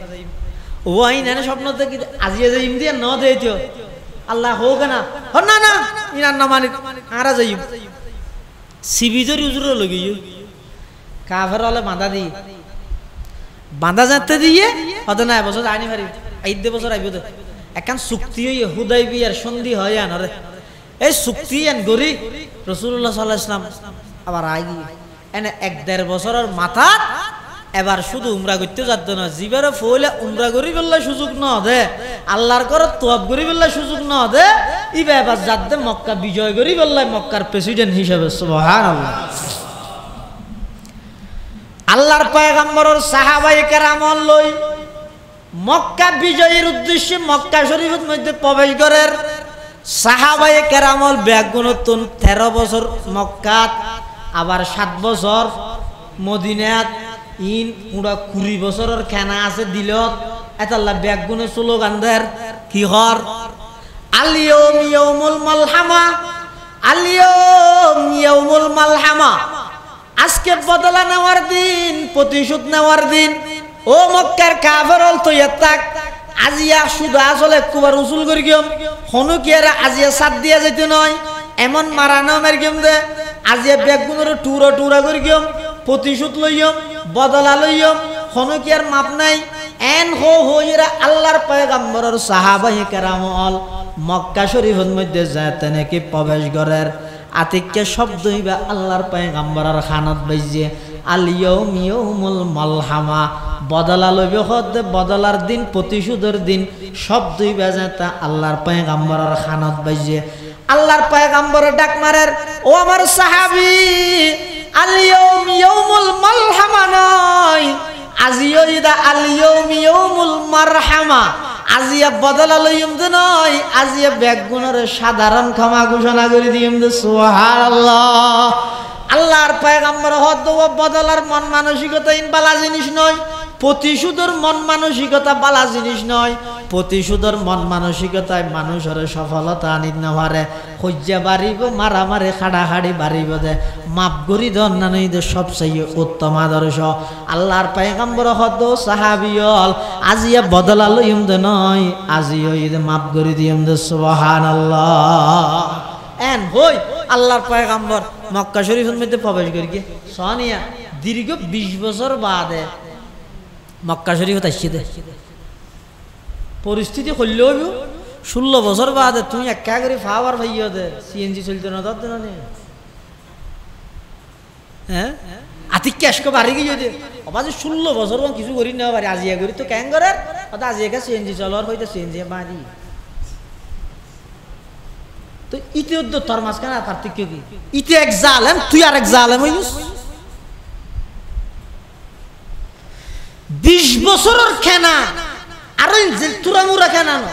ও আইন এনে স্বপ্ন দেখি আজিয়ে যাইম দিয়ে ন দেইতো আল্লাহ হোক না হ না না ইনার না মানে আরা যাইম সিবিজরি হুজুর লগিয়ে কাফের হলে বাঁধা দি বাঁধা যেতে দিয়ে হত না বছর আইনি পারি 8 বছর আইব তো একখান চুক্তি হইয়ে হুদাইবিয়ার সন্ধি হয় আনরে এই চুক্তি আন গরি রাসূলুল্লাহ সাল্লাল্লাহু আলাইহি ওয়াসাল্লাম আবার আই এনে 1-1.5 বছরের মাথা এবার শুধু উমরা করতে যাত না জিবারে ফইলে উমরা করি বললে সুযোগ না দে আল্লাহর করে তোয়াব করি বললে সুযোগ না দে ইবা এবার যাতে মক্কা বিজয় করি বললাই মক্কার প্রেসিডেন্ট হিসেবে সুবহানাল্লাহ। আল্লাহর পয়গম্বরের সাহাবায়ে কেরামল লই মক্কা বিজয়ের উদ্দেশ্যে মক্কা শরীফের মধ্যে প্রবেশ করের সাহাবায়ে কেরামল ব্যাগুনতুন 13 বছর মক্কাত আবার 7 বছর মদিনাত ইন পুরা 20 বছরের খানা আছে দিলত এতাল্লাহ ব্যাগুনে স্লোগানদের কি হর আলিয়ুম ইয়াউমুল মালহামা আলিয়ুম ইয়াউমুল মালহামা আজকে বদলা নেওয়ার দিন প্রতিশোধ নেওয়ার দিন ও মক্কার কাফেরল তো ইয়াতাক আজিয়া শুধু আসলে কুবার উসুল করি গিয়ম হনু কিয়ারা আজিয়া সাত দিয়া যেতে নয় এমন মারানো মের গিয়ম দে আজিয়া বেগুনের টুরা টুরা করি গিয়ম প্রতিশোধ লইয়ম বদলা লইয়ম হনু কিয়ার মাপ নাই এন হো হইরা আল্লাহর পয়গম্বরের সাহাবায়ে কেরামল মক্কা শরীফের মধ্যে যাতে নাকি প্রবেশ করের আতিককে শব্দ হইবা আল্লাহর পয়গম্বরের খানাত বাইজে আলিয়ুম ইয়াউমুল মালহামা বদলা লইবে হতে বদলার দিন প্রতিশোধের দিন শব্দ হইবা যাতে আল্লাহর পয়গম্বরের খানাত বাইজে আল্লাহর পয়গম্বরের ডাক মারের ও আমার সাহাবী আলিয়ুম ইয়াউমুল মালহামা নয় আজিও ইদা আলিয়ুম ইয়াউমুল মারহামা আজিয়া বদলা লইম দে নয় আজিয়া বেগুনের সাধারণ ক্ষমা ঘোষণা করে দিম দে সুবহানাল্লাহ। আল্লাহর পয়গম্বর হদ বদলার মন মানসিকতা ইন বালা জিনিস নয় প্রতিশোধের মন মানসিকতা বালা জিনিস নয় প্রতিশোধের মন মানসিকতায় মানুষের সফলতা আনিত না পারে হজ্জা বাড়িব মারামারি খাড়াখাড়ি বাড়িব দে মাপ গরি দন না নই দে সবচেয়ে উত্তম আদর্শ আল্লাহর পয়গম্বর হদ সাহাবিয়ল আজিয়া বদলা লইম দে নয় আজিও ঈদ মাপ গরি দিম দে সুবহানাল্লাহ। এন হই আল্লাহর পয়গম্বর মক্কা শরীফের মধ্যে প্রবেশ করি গে সোনিয়া দীর্ঘ 20 বছর বাদে মক্কা শরীফত আসছে দে পরিস্থিতি করলে হইব 16 বছর বাদে তুমি একা করে ফাওয়ার ভাইয়া দে সিএনজি চলতে না দর না হ্যাঁ আতি ক্যাশ কো বাড়ি গিয়ে দে অবাজে 16 বছর কিছু করি না পারে আজিয়া করি তো ক্যাং করে অত আজিয়া সিএনজি চলার হইতে সিএনজি বাড়ি তো ইতে উদ্দ তোর মাঝখানে পার্থক্য কি ইতে এক জালেম তুই আর এক জালেম হইস 20 বছরের খেনা আর তুরামুরা খেনা না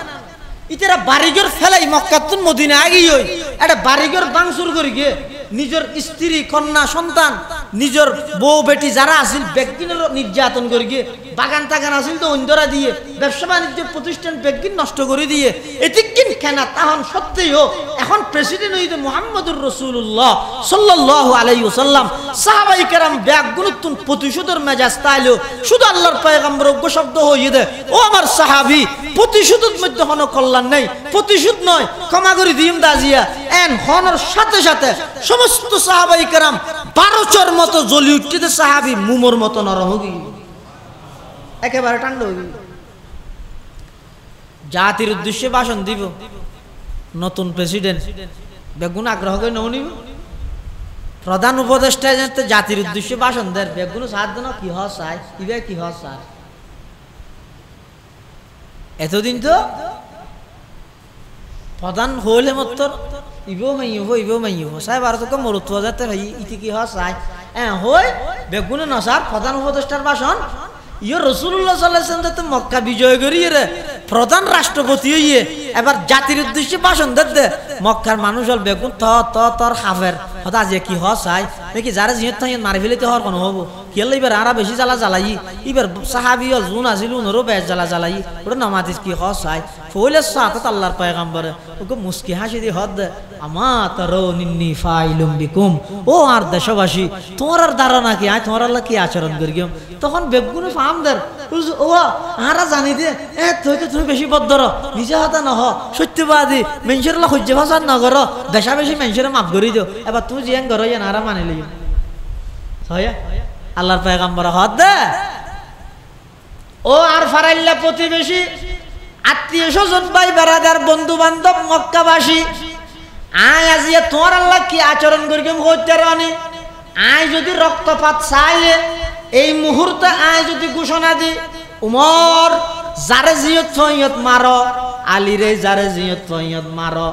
ইতেরা বাড়িঘর ফেলাই মক্কাতুন মদিনা আগিয়ে হই একটা বাড়িঘর বাংসুর করি গিয়ে নিজের স্ত্রী কন্যা সন্তান নিজের বউ বেটি যারা আসিল ব্যক্তিনের নির্যাতন করে গিয়ে বাগান টাগান আসিল তো অন্ধরা দিয়ে ব্যবসা বাণিজ্য প্রতিষ্ঠান ব্যক্তি নষ্ট করে দিয়ে এতিকিন কেনা তাহন সত্যিই হোক এখন প্রেসিডেন্ট হইতে মুহাম্মদুর রাসূলুল্লাহ সাল্লাল্লাহু আলাইহি ওয়াসাল্লাম সাহাবায়ে কেরাম ব্যাগুনতুন প্রতিশোধের মেজাজ তাইলো শুধু আল্লাহর পয়গম্বর অজ্ঞ শব্দ হইয়ে দে ও আমার সাহাবী প্রতিশোধের মধ্যে কোনো কল্যাণ নেই প্রতিশোধ নয় ক্ষমা করে দিম দাজিয়া এন হনর সাথে সাথে সমস্ত সাহাবায়ে কেরাম 12 চর মতো জ্বলি উঠতে সাহাবী মুমর মতো নরম হয়ে গেল একেবারে ঠান্ডা হয়ে গেল জাতির উদ্দেশ্যে ভাষণ দিব নতুন প্রেসিডেন্ট বেগুন আগ্রহ করে ননিব প্রধান উপদেষ্টা যাতে জাতির উদ্দেশ্যে ভাষণ দেয় বেগুন সাথ দেন কি হস চাই ইবে কি হস স্যার এতদিন তো প্রধান হলে মত ইবো মাইব সাহেব আর তো মরুত্ব যাতে ভাই ইতি কি হস চাই হই বেগুনে নসার প্রধান উপদেষ্টার ভাষণ ইয়ে রাসূলুল্লাহ সাল্লাল্লাহু আলাইহি ওয়াসাল্লাম তো মক্কা বিজয় করিয়ে রে প্রধান রাষ্ট্রপতি হইয়ে এবার জাতির উদ্দেশ্যে ভাষণ দে মক্কার মানুষ হল বেগুন তোর হাফের হতা আজ কি হস চাই দেখি যারা জিহত থাকি মারি ফেলিতে হওয়ার কোনো হবো কেলে এবার আরা বেশি জ্বালা জ্বালাই এবার সাহাবি হল জুন আসিল উনারও বেশ জ্বালা জ্বালাই ওটা নামাতিস কি হস চাই ফইলে সাথে আল্লাহর পয়গম্বরে ওকে মুস্কি হাসি দিয়ে হদ দে আমা তারাউনিন্নী ফাইলুম বিকুম ও আর দেশবাসী তোমার আর ধারণা কি আয় তোমার আল্লাহ কি আচরণ করি তখন বেগুনে ফামদের ও আরা জানি দে তুই তো তুমি বেশি বদ্ধর নিজে হাতে নহ সত্যবাদী মানুষের সহ্য ভাষা নগর দেশা বেশি মানুষের মাফ করি দিও এবার তুই জিয়ান ঘর আরা মানি লই আল্লাহর পয়গম্বর হদ দে ও আর ফারাইল্লা প্রতিবেশী আত্মীয় স্বজন ভাই বেড়াদার বন্ধু বান্ধব মক্কাবাসী আয় আজিয়া তোমার আল্লাহ কি আচরণ করি হইতে রানি আয় যদি রক্তপাত চাই এই মুহূর্তে আয় যদি ঘোষণা দি উমর যারে জিয়ত ফইয়ত মারো আলী রে যারে জিয়ত ফইয়ত মারো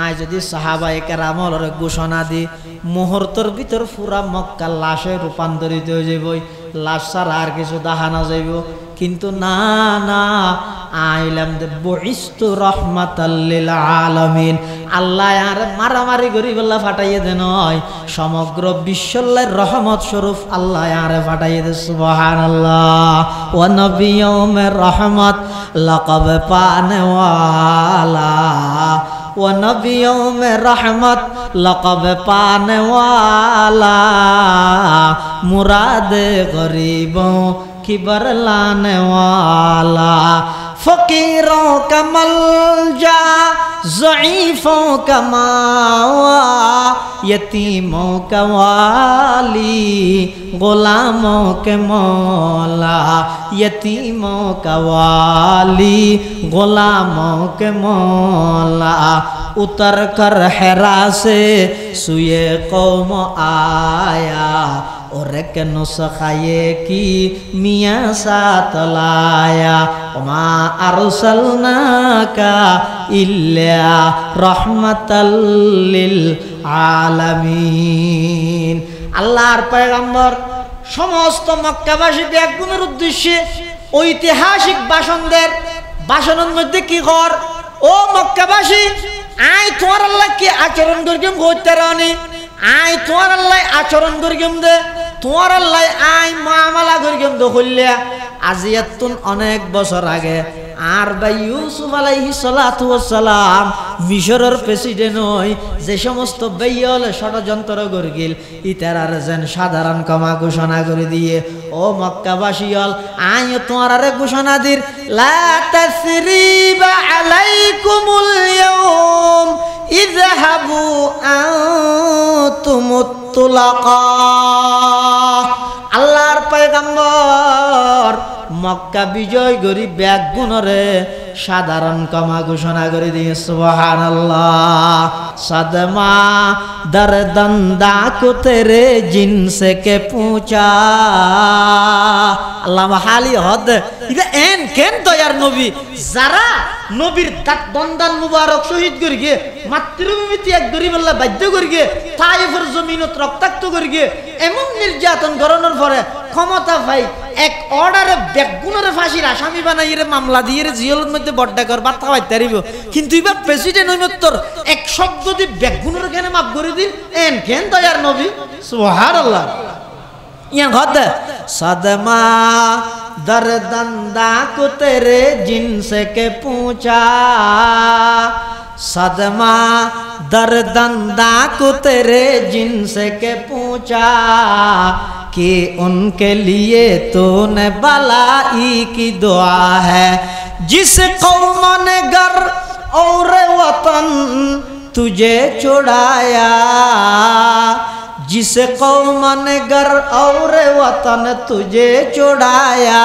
আয় যদি সাহাবায়ে কেরামর ঘোষণা দি মুহূর্তের ভিতর পুরা মক্কা লাশে রূপান্তরিত হয়ে যাইব, লাশ ছাড়া আর কিছু দেখা না যাইব। কিন্তু না না, আইলাম দে বুইস্তু রাহমাতাল লিল আলামিন। আল্লাহ আর মারামারি করি বল্লা ফাটাইয়ে দে নয়, সমগ্র বিশ্বল্লার রহমত স্বরূপ আল্লাহ আর ফাটাইয়ে দে। সুবহানাল্লাহ। ওয়া নবিয়ুমের রহমত লাকাব পানে ওয়ালা, वो नबियों में रहमत लक़ब पाने वाला, मुराद गरीबों की बरलाने वाला, फ़कीरों का मलजा ज़ईफ़ों का मावा, यतीमों का वाली ग़ुलामों के मौला, यतीमों का वाली ग़ुलामों के मौला। उतर कर हेरा से सुए कौम आया, और एक नुस्खा ये की मियाँ साथ लाया, मा अरसलनाका इल्ला रहमतल लिल आलामीन। আল্লাহর পয়গম্বর সমস্ত মক্কাবাসী ব্যাগুনের উদ্দেশ্যে ঐতিহাসিক ভাষণের মধ্যে কি কর, ও মক্কাবাসী, আয় তোমার আল্লাহ কি আচরণ করিম করতে রানি, আয় তোমার আল্লাহ আচরণ করিম দে, তোমার আল্লাহ আয় মামলা করিম দে হইলা। আজিয়াতুন অনেক বছর আগে আর ভাই ইউসুফ আলাইহিস সালাতু ওয়াস সালাম মিশরের প্রেসিডেন্ট হই, যে সমস্ত বেইয়ল ষড়যন্ত্র করিল ইতারার যেন সাধারণ ক্ষমা ঘোষণা করে দিয়ে, ও মক্কাবাসীল আয় তোমার আরে ঘোষণা দির, লা তাসরিবা আলাইকুমুল ইয়াউম ইযহাবু আনতুমুত তুলাকা। আল্লাহর পয়গম্বর মক্কা বিজয় করি ব্যাগুনরে সাধারণ ক্ষমা ঘোষণা করে দিয়ে। সুবহানাল্লাহ। সদমা দরদন্দা কো তেরে জিনসে কে পুছা, আল্লাহ হালি হদ ইদা এন কেন দয়ার নবী, যারা নবীর দাঁত দন্দান মুবারক শহীদ করি গে, মাতৃভূমি ত্যাগ করি বললা বাধ্য করি গে, তাইফের জমিনত রক্তাক্ত করি গে, এমন নির্যাতন করানোর পরে ক্ষমতা পাই এক অর্ডারে বেগুনের ফাঁসির আসামি বানাই মামলা দিয়ে জিয়লের মধ্যে বড্ডা কর বার্তা পাইতে পারিব। কিন্তু এবার প্রেসিডেন্ট হইমত্তর এক শব্দ দি বেগুনের কেন মাফ করে দিন, এন কেন দয়ার নবী। সুবহানাল্লাহ। ইয়ান ঘর দে সদমা দরদন্দা কো তেরে জিনসে কে পুছা, सदमा दर्दंदा को तेरे जिनसे के पूछा, कि उनके लिए तूने बलाई की दुआ है, जिस कौम ने घर और वतन तुझे छुड़ाया, जिस कौम ने घर और वतन तुझे छुड़ाया,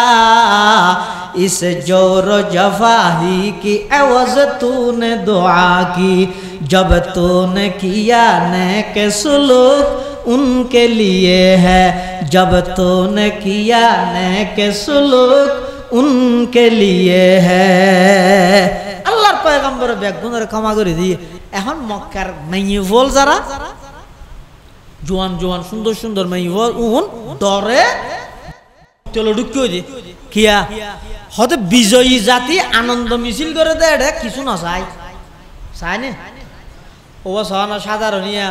इस जोर जफाही की एवज तूने दुआ की, जब तूने किया नेक सुलूक उनके लिए है, जब तूने किया नेक सुलूक उनके लिए है। আল্লাহর পয়গম্বর বেগুনের ক্ষমা করে দিয়ে এখন মক্কার মেইফল যারা জোয়ান জোয়ান সুন্দর সুন্দর মেইফল উন ডরে চলো ঢুকিয়ে দি কিয়া হতে বিজয়ী জাতি আনন্দ মিছিল করে দেয়, এটা কিছু না চাই চাই না ও সাহানা সাধারণিয়া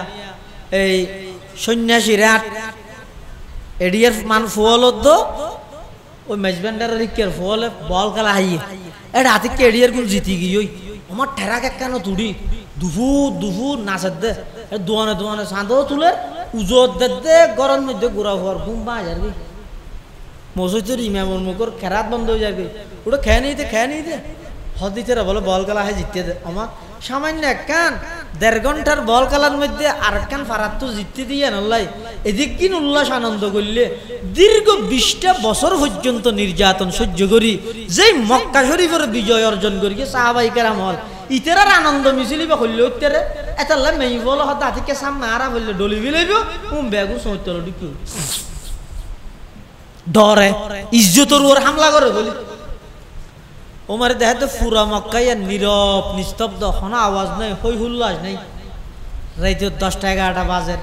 এই সন্ন্যাসী রাত এডিয়ার মান ফুয়ালত ওই মেজবেন্ডার রিকের ফুয়ালে বল খেলা হাইয়ে এটা হাতে এডিয়ার কোন জিতি গিয়ে ওই আমার ঠেরাক কেন তুড়ি দুফু দুফু নাচের দে দোয়ানে দোয়ানে চাঁদও তুলে উজোর দে গরম মধ্যে ঘুরা হওয়ার ঘুম পা যাবি মসজিদের ইমামর মুখর খেরাত বন্ধ হয়ে যাবে, ওটা খেয়ে নিই দে হদিতেরা বলে বল খেলা হয় জিততে দে। আমার সামান্য একখান 1.5 ঘন্টার বল খেলার মধ্যে আর একখান ফারাত তো জিততে দিয়ে নল্লাই এদিক কিন উল্লাস আনন্দ করলে দীর্ঘ 20টা বছর পর্যন্ত নির্যাতন সহ্য করি যেই মক্কা শরীফের বিজয় অর্জন করি সাহাবাই কেরাম হল ইতেরার আনন্দ মিছিলি বা করলে উত্তরে এতাল্লা মেই বল হতে আতিকে সামনে আরা বললে ডলি বিলাইব বেগু সৌতল ঢুকি ডরে ইজ্জতর ওর হামলা করে বলি ওমারে দেখে তো পুরা মক্কায় নীরব নিস্তব্ধ, কোনো আওয়াজ নাই, হই হুল্লাস নাই। রাইতে 10টা 11টা বাজে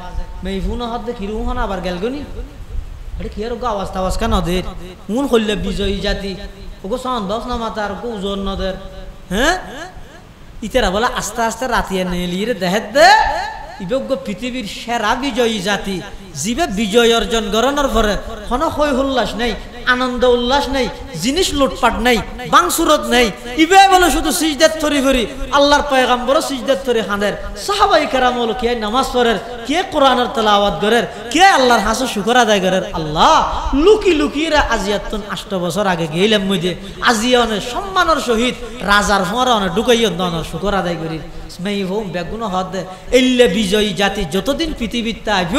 মেই ফোন হাত দেখি রুহন আবার গেল গনি আরে কি আর আওয়াজ টাওয়াজ কেন দের মন হইলে বিজয়ী জাতি ওগো সন্দেহ না মাতার গো ওজন নদের। হ্যাঁ ইতারা বলে আস্তে আস্তে রাতিয়া নেলিয়ে দেখে দে ইবজ্ঞ পৃথিবীর সেরা বিজয়ী জাতি জীবে বিজয় অর্জন করানোর পরে কোনো হই হুল্লাস নেই, আনন্দ উল্লাস নেই, জিনিস লুটপাট নেই, বাংসুরত নেই। ইবে বলে শুধু সিজদাত থরি করি আল্লাহর পয়গম্বর সিজদাত থরি খানের, সাহাবায়ে কেরাম হলো কে নামাজ পড়ের, কে কোরআনের তেলাওয়াত করের, কে আল্লাহর হাসে শুকর আদায় করের। আল্লাহ লুকি লুকিরা আজিয়াতুন 8 বছর আগে গেলাম মধ্যে আজিয়ানে সম্মানের সহিত রাজার ফরানে ঢুকাইয়া দনের শুকর আদায় করি। বেগুন হদ এল্লে বিজয়ী জাতি যতদিন পৃথিবীতে আইব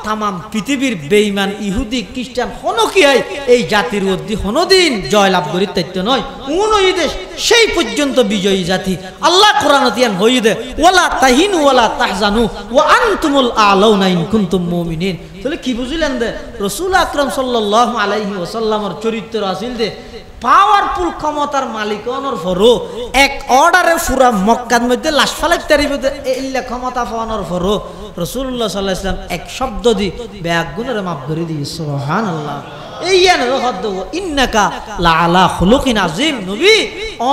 তামাম পৃথিবীর বেঈমান ইহুদি খ্রিস্টান হনো কি হয় এই জাতির উদ্দি হনোদিন জয়লাভ করি তৈত্য নয় উনই দেশ সেই পর্যন্ত বিজয়ী জাতি। আল্লাহ কোরআন তিয়ান হই দে ওয়ালা তাহিনু ওয়ালা তাহজানু ওয়া আনতুমুল আলাউনা ইন কুনতুম মুমিনিন। তাহলে কি বুঝলেন দে রাসূল আকরাম সাল্লাল্লাহু আলাইহি ওয়াসাল্লামের চরিত্র আছিল দে পাওয়ারফুল ক্ষমতার মালিক অনর ফরো এক অর্ডারে পুরা মক্কার মধ্যে লাশ ফালাইতে পারিবে এইলা ক্ষমতা পাওয়ানোর ফরো রাসূলুল্লাহ সাল্লাল্লাহু আলাইহি ওয়াসাল্লাম এক শব্দ দি ব্যাগ গুণের মাফ করে দিয়ে সুবহানাল্লাহ। এই ইয়ানের হদ ইন্নাকা লা আলা খুলুকিন আযীম। নবী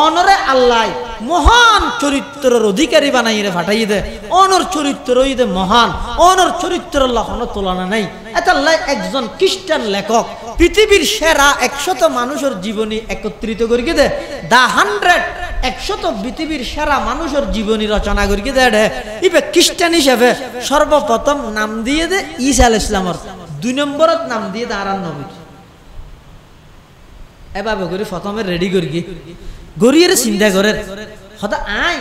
অনরে আল্লাহ মহান চরিত্রের অধিকারী বানাইয়ে পাঠাইয়ে দে। অনর চরিত্র দে মহান, অনর চরিত্রের আল্লাহ কোনো তুলনা নাই। এতাল্লাহ একজন খ্রিস্টান লেখক পৃথিবীর সেরা 100 মানুষের জীবনী একত্রিত করিয়ে দে দা 100 পৃথিবীর সেরা মানুষের জীবনী রচনা করিয়ে দে। ইবে খ্রিস্টান হিসেবে সর্বপ্রথম নাম দিয়ে দে ঈসা আলাইহিস সালামের, 2 নম্বরত নাম দিয়ে দে আরান নবী। এভাবে করে প্রথমে রেডি করি গড়িয়ে চিন্তা করে হতা আই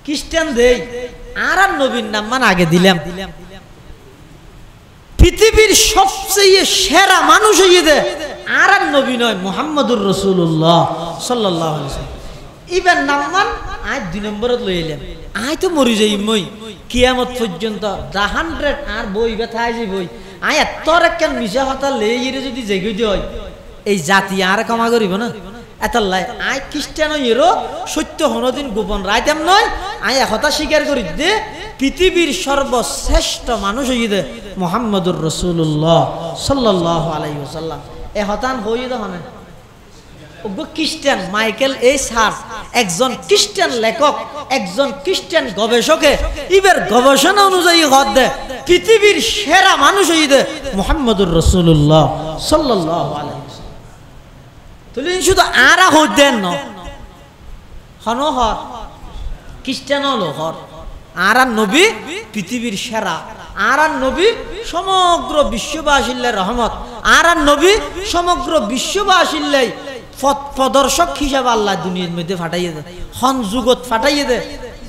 খ্রিস্টান দেই আরান নবীর নাম মান আগে দিলাম। পৃথিবীর সবচেয়ে সেরা মানুষ হইয়ে দে আরান নবী নয় মুহাম্মদুর রাসূলুল্লাহ সাল্লাল্লাহু আলাইহি ওয়াসাল্লাম। ইবেন নাম মান আই 2 নম্বরত লই এলাম। আই তো মরি যাই মই কিয়ামত পর্যন্ত 100 আর বই ব্যথায় যে বই আই তোর একখান মিশা কথা লেইরে যদি জেগে হয় এই জাতি আর ক্ষমা করিব না। এতাল্লাই আই খ্রিস্টান এরো সত্য হনদিন গোপন রাইতাম নয়। আই একথা স্বীকার করি দে পৃথিবীর সর্বশ্রেষ্ঠ মানুষ হইয়ে দে মুহাম্মদুর রাসূলুল্লাহ সাল্লাল্লাহু আলাইহি ওয়াসাল্লাম। এ হতান হইয়ে দে হনে ওগো খ্রিস্টান মাইকেল এই সার একজন খ্রিস্টান লেখক, একজন খ্রিস্টান গবেষকে ইবের গবেষণা অনুযায়ী হদ দে পৃথিবীর সেরা মানুষ হইয়ে দে মুহাম্মদুর রাসূলুল্লাহ সাল্লাল্লাহু আলাইহি ওয়াসাল্লাম। তুই শুধু আরা হই দেন ন হন হর খ্রিস্টান হলো হর আরান নবী পৃথিবীর সেরা, আরান নবী সমগ্র বিশ্ববাসীর রহমত, আরান নবী সমগ্র বিশ্ববাসীর প্রদর্শক হিসাবে আল্লাহ দুনিয়ার মধ্যে ফাটাইয়ে দেয়। হন যুগত ফাটাইয়ে দেয়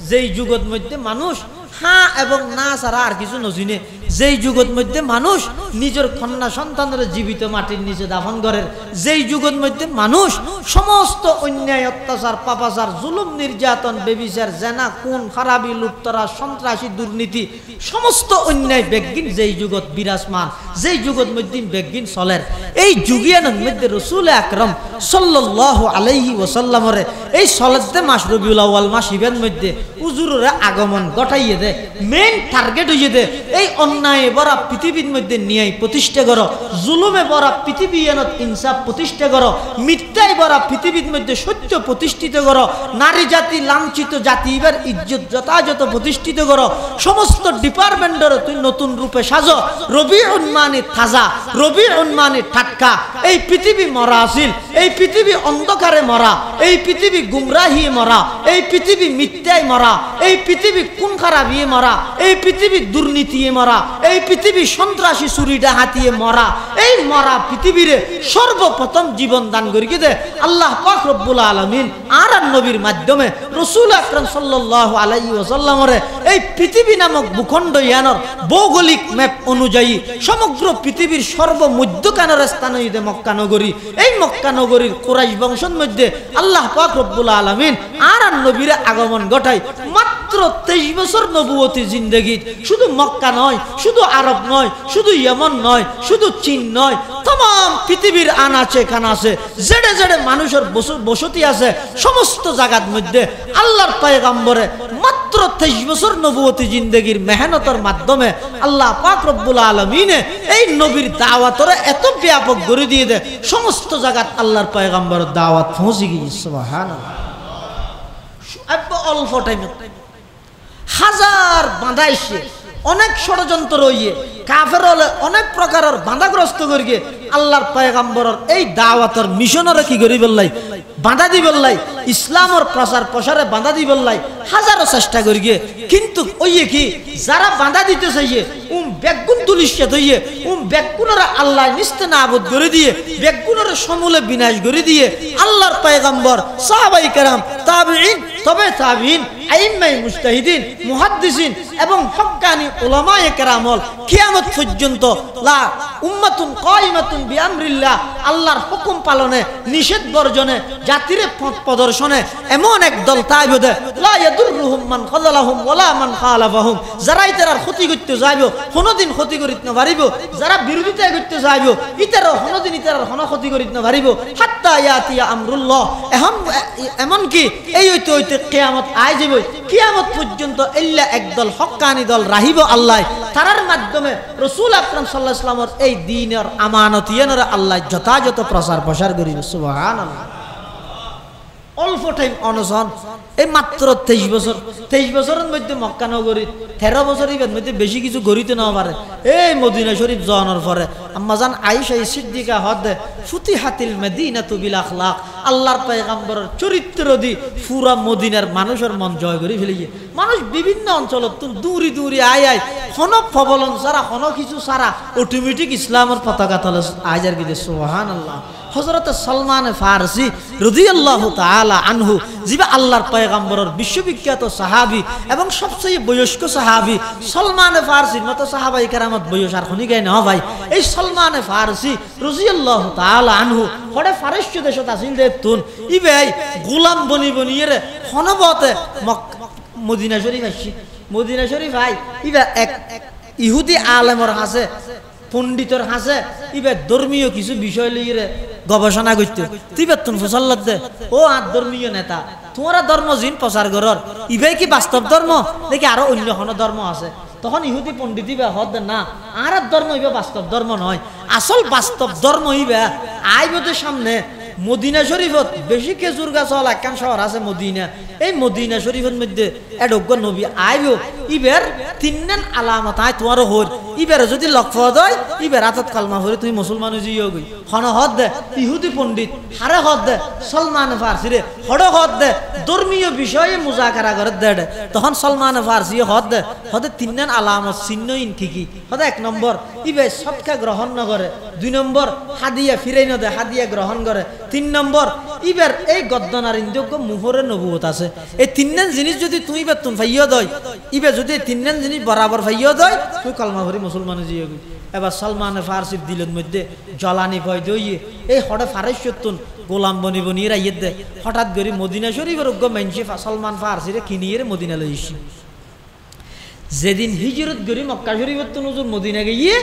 যেই যুগত মধ্যে মানুষ হ্যাঁ এবং না ছাড়া আর কিছু নজিনে, যেই যুগত মধ্যে মানুষ নিজের কন্যা সন্তানের জীবিত মাটির নিচে দাফন করে, যেই যুগত মধ্যে মানুষ সমস্ত অন্যায় অত্যাচার পাপাচার জুলুম নির্যাতন বেবিচার জেনা খুন খারাপি লুপ্তরা সন্ত্রাসী দুর্নীতি সমস্ত অন্যায় বেগিন যেই যুগত বিরাজমান, যেই যুগত মধ্যে বেগিন চলের এই যুগিয়ানের মধ্যে রাসূল আকরাম সাল্লাল্লাহু আলাইহি ওয়াসাল্লামের এই সলাতে মাস রবিউল আউয়াল মাস ইবের মধ্যে হুজুরের আগমন ঘটাইয়ে দে। মেইন টার্গেট হইয়ে দে এই অন্যায় ভরা পৃথিবীর মধ্যে নিয়ে প্রতিষ্ঠা করো, জুলুমে ভরা পৃথিবী এনত ইনসাফ প্রতিষ্ঠা করো, মিথ্যায় ভরা পৃথিবীর মধ্যে সত্য প্রতিষ্ঠিত করো, নারী জাতি লাঞ্ছিত জাতি এবার ইজ্জত যথাযথ প্রতিষ্ঠিত করো, সমস্ত ডিপার্টমেন্টের তুই নতুন রূপে সাজো। রবি উন্মানি তাজা, রবি উন্মানি টাটকা। এই পৃথিবী মরা আসিল, এই পৃথিবী অন্ধকারে মরা, এই পৃথিবী গুমরাহি মরা, এই পৃথিবী মিথ্যায় মরা, এই পৃথিবী খুন খারাপিয়ে মরা, এই পৃথিবী দুর্নীতিয়ে মরা, এই পৃথিবী সন্ত্রাসী চুরি ডাকাতিয়ে মরা। এই মরা পৃথিবীরে সর্বপ্রথম জীবন দান করিয়ে দে আল্লাহ পাক রব্বুল আলামিন আরান নবীর মাধ্যমে রাসূল আকরাম সাল্লাল্লাহু আলাইহি ওয়াসাল্লামের এই পৃথিবী নামক ভূখণ্ড ইয়ানোর ভৌগোলিক ম্যাপ অনুযায়ী সমগ্র পৃথিবীর সর্বমধ্যখানের স্থান হইতে মক্কা নগরী। এই মক্কা নগরীর কুরাইশ বংশের মধ্যে আল্লাহ পাক রব্বুল আলামিন আরান নবীর আগমন ঘটায় মাত্র মাত্র 23 বছর নবুয়তি জিন্দেগি, শুধু মক্কা নয়, শুধু আরব নয়, শুধু ইয়েমন নয়, শুধু চীন নয়, तमाम পৃথিবীর আনাচে কানাচে জেডে জেডে মানুষের বসতি আছে, সমস্ত জায়গার মধ্যে আল্লাহর পয়গম্বরে মাত্র 23 বছর নবুয়তি জিন্দেগির মেহনতের মাধ্যমে আল্লাহ পাক রব্বুল আলামিনে এই নবীর দাওয়াতরে এত ব্যাপক করে দিয়ে দেয়, সমস্ত জায়গাত আল্লাহর পয়গম্বরের দাওয়াত পৌঁছে গিয়েছে। সুবহানাল্লাহ। অল্প টাইমে হাজার বাঁধা এসে অনেক ষড়যন্ত্র রইয়ে কাফের হলে অনেক প্রকারের বাঁধাগ্রস্ত করিয়ে আল্লাহর পয়গম্বরের এই দাওয়াতের মিশনরে কি করি বললাই বাঁধা দি বললাই, ইসলামের প্রচার প্রসারে বাঁধা দি বললাই হাজারো চেষ্টা করিয়ে, কিন্তু ওইয়ে কি যারা বাঁধা দিতে চাইয়ে বেগুন তুলিশে ধইয়ে বেগুনরা আল্লাহ নিস্তে নাবুদ করে দিয়ে বেগুনরা সমূলে বিনাশ করে দিয়ে আল্লাহর পয়গম্বর সাহাবায়ে কেরাম তাবিঈন তবে তাবিঈন আইম্মায়ে মুজতাহিদিন মুহাদ্দিসিন এবং হক্কানি উলামায়ে কেরামল কিয়ামত পর্যন্ত লা উম্মাতুন কায়িমাতুন বিআমরিল্লাহ আল্লাহর হুকুম পালনে নিষেধ বর্জনে জাতিরে পথ প্রদর্শনে এমন এক দল তাইবদে লা ইয়াদুররুহুম মান খাযালাহুম ওয়ালা মান খালাফাহুম, যারা ইতারার ক্ষতি করতে যাইবো কোনদিন ক্ষতি করিতে না পারিব, যারা বিরোধিতা করতে যাইবো ইতারও কোনদিন ইতারার কোন ক্ষতি করিতে না পারিব, হাত্তা ইয়াতিয়া আমরুল্লাহ এমন কি এই হইতে হইতে কিয়ামত আই যাবে, কিয়ামত পর্যন্ত ইল্লা একদল হক্কানি দল রাহিব আল্লাহ, তারার মাধ্যমে রাসূল আকরাম সাল্লাল্লাহু আলাইহি ওয়াসাল্লামের এই দ্বীনের আমানত ইয়ানরে আল্লাহ যথাযথ প্রসার করিবে। সুবহানাল্লাহ। অল্প টাইম অনশন, এই মাত্র 23 বছরের মধ্যে মক্কা নগরী 13 বছরের মধ্যে বেশি কিছু গড়িতে না পারে। এই মদিনা শরীফ যাওয়ার পরে আম্মাজান আয়েশা সিদ্দিকা হদ ফুতিহাতিল মদিনাতু বিল আখলাক, আল্লাহর পয়গম্বরের চরিত্র দি পুরা মদিনার মানুষের মন জয় করে ফেলিয়ে, মানুষ বিভিন্ন অঞ্চলত দূরি দূরি আয় কোন প্রবলন ছাড়া কোন কিছু ছাড়া অটোমেটিক ইসলামের পতাকা তলে আইজার গিয়ে। সুবহানাল্লাহ। হযরত সালমান ফারসি রাদিয়াল্লাহু তাআলা আনহু যিনি আল্লাহর পয়গম্বরের বিশ্ববিখ্যাত সাহাবী এবং সবচেয়ে বয়স্ক সাহাবী, সালমান ফারসির মতো সাহাবায়ে কেরামত বয়স আর কোনি গায় না ভাই। এই সালমান ফারসি রাদিয়াল্লাহু তাআলা আনহু হড়ে ফারস্য দেশত আছিল দেতুন ই ভাই গোলাম বনিয়ে হনবতে মদিনা শরীফ আসি। মদিনা শরীফ ভাই ইবা এক ইহুদি আলেমর হাসে পণ্ডিতর হাসে ইবে ধর্মীয় কিছু বিষয় লিয়ে গবেষণা করতে, তুই বেতন ফসল্লাদ দে ও আর ধর্মীয় নেতা তোমার ধর্ম জিন প্রচার করর ইবে কি বাস্তব ধর্ম দেখি আরো অন্য কোনো ধর্ম আছে, তখন ইহুদি পণ্ডিত ইবে হদ না আর ধর্ম ইবে বাস্তব ধর্ম নয়, আসল বাস্তব ধর্ম ইবে আইবদের সামনে মদিনা শরীফত বেশি খেজুর গাছ হল একখান শহর আছে মদিনা, এই মদিনা শরীফের মধ্যে এডজ্ঞ নবী আইব ইবের তিনজন আলামত আয় তোমার হর ইবের যদি লক্ষ্য হয় ইবের হাতত কালমা ভরে তুমি মুসলমান জিও গই হন হদ দে ইহুদি পণ্ডিত হারে হদ দে সলমান ফারসি রে হড় হদ দে ধর্মীয় বিষয়ে মুজাকারা করে দে, তখন সলমান ফারসি হদ দে হদে তিনজন আলামত চিহ্নহীন কি হদে এক নম্বর ইবে সৎকা গ্রহণ ন করে, 2 নম্বর হাদিয়া ফিরাই ন দে হাদিয়া গ্রহণ করে, 3 নম্বর ইবের এই গদ্দনার ইন্দোগ্য মুহরে নবুয়ত আছে। এই তিনজন জিনিস যদি তুই বেতন ফাইয় দয় ইবে যদি তিনজন জিনিস বরাবর ফাইয় দয় তুই কলমা ভরি মুসলমান জিয়ে গই। এবার সলমান ফারসির দিলের মধ্যে জ্বালানি ভয় দইয়ে এই হঠাৎ ফারস্যতুন গোলাম বনিয়ে রাইয়ে দে, হঠাৎ করে মদিনা শরীফের অজ্ঞ মানসি সলমান ফারসিরে কিনিয়ে মদিনা লইছি। যেদিন হিজরত করি মক্কা শরীফের তো নজর মদিনা গিয়ে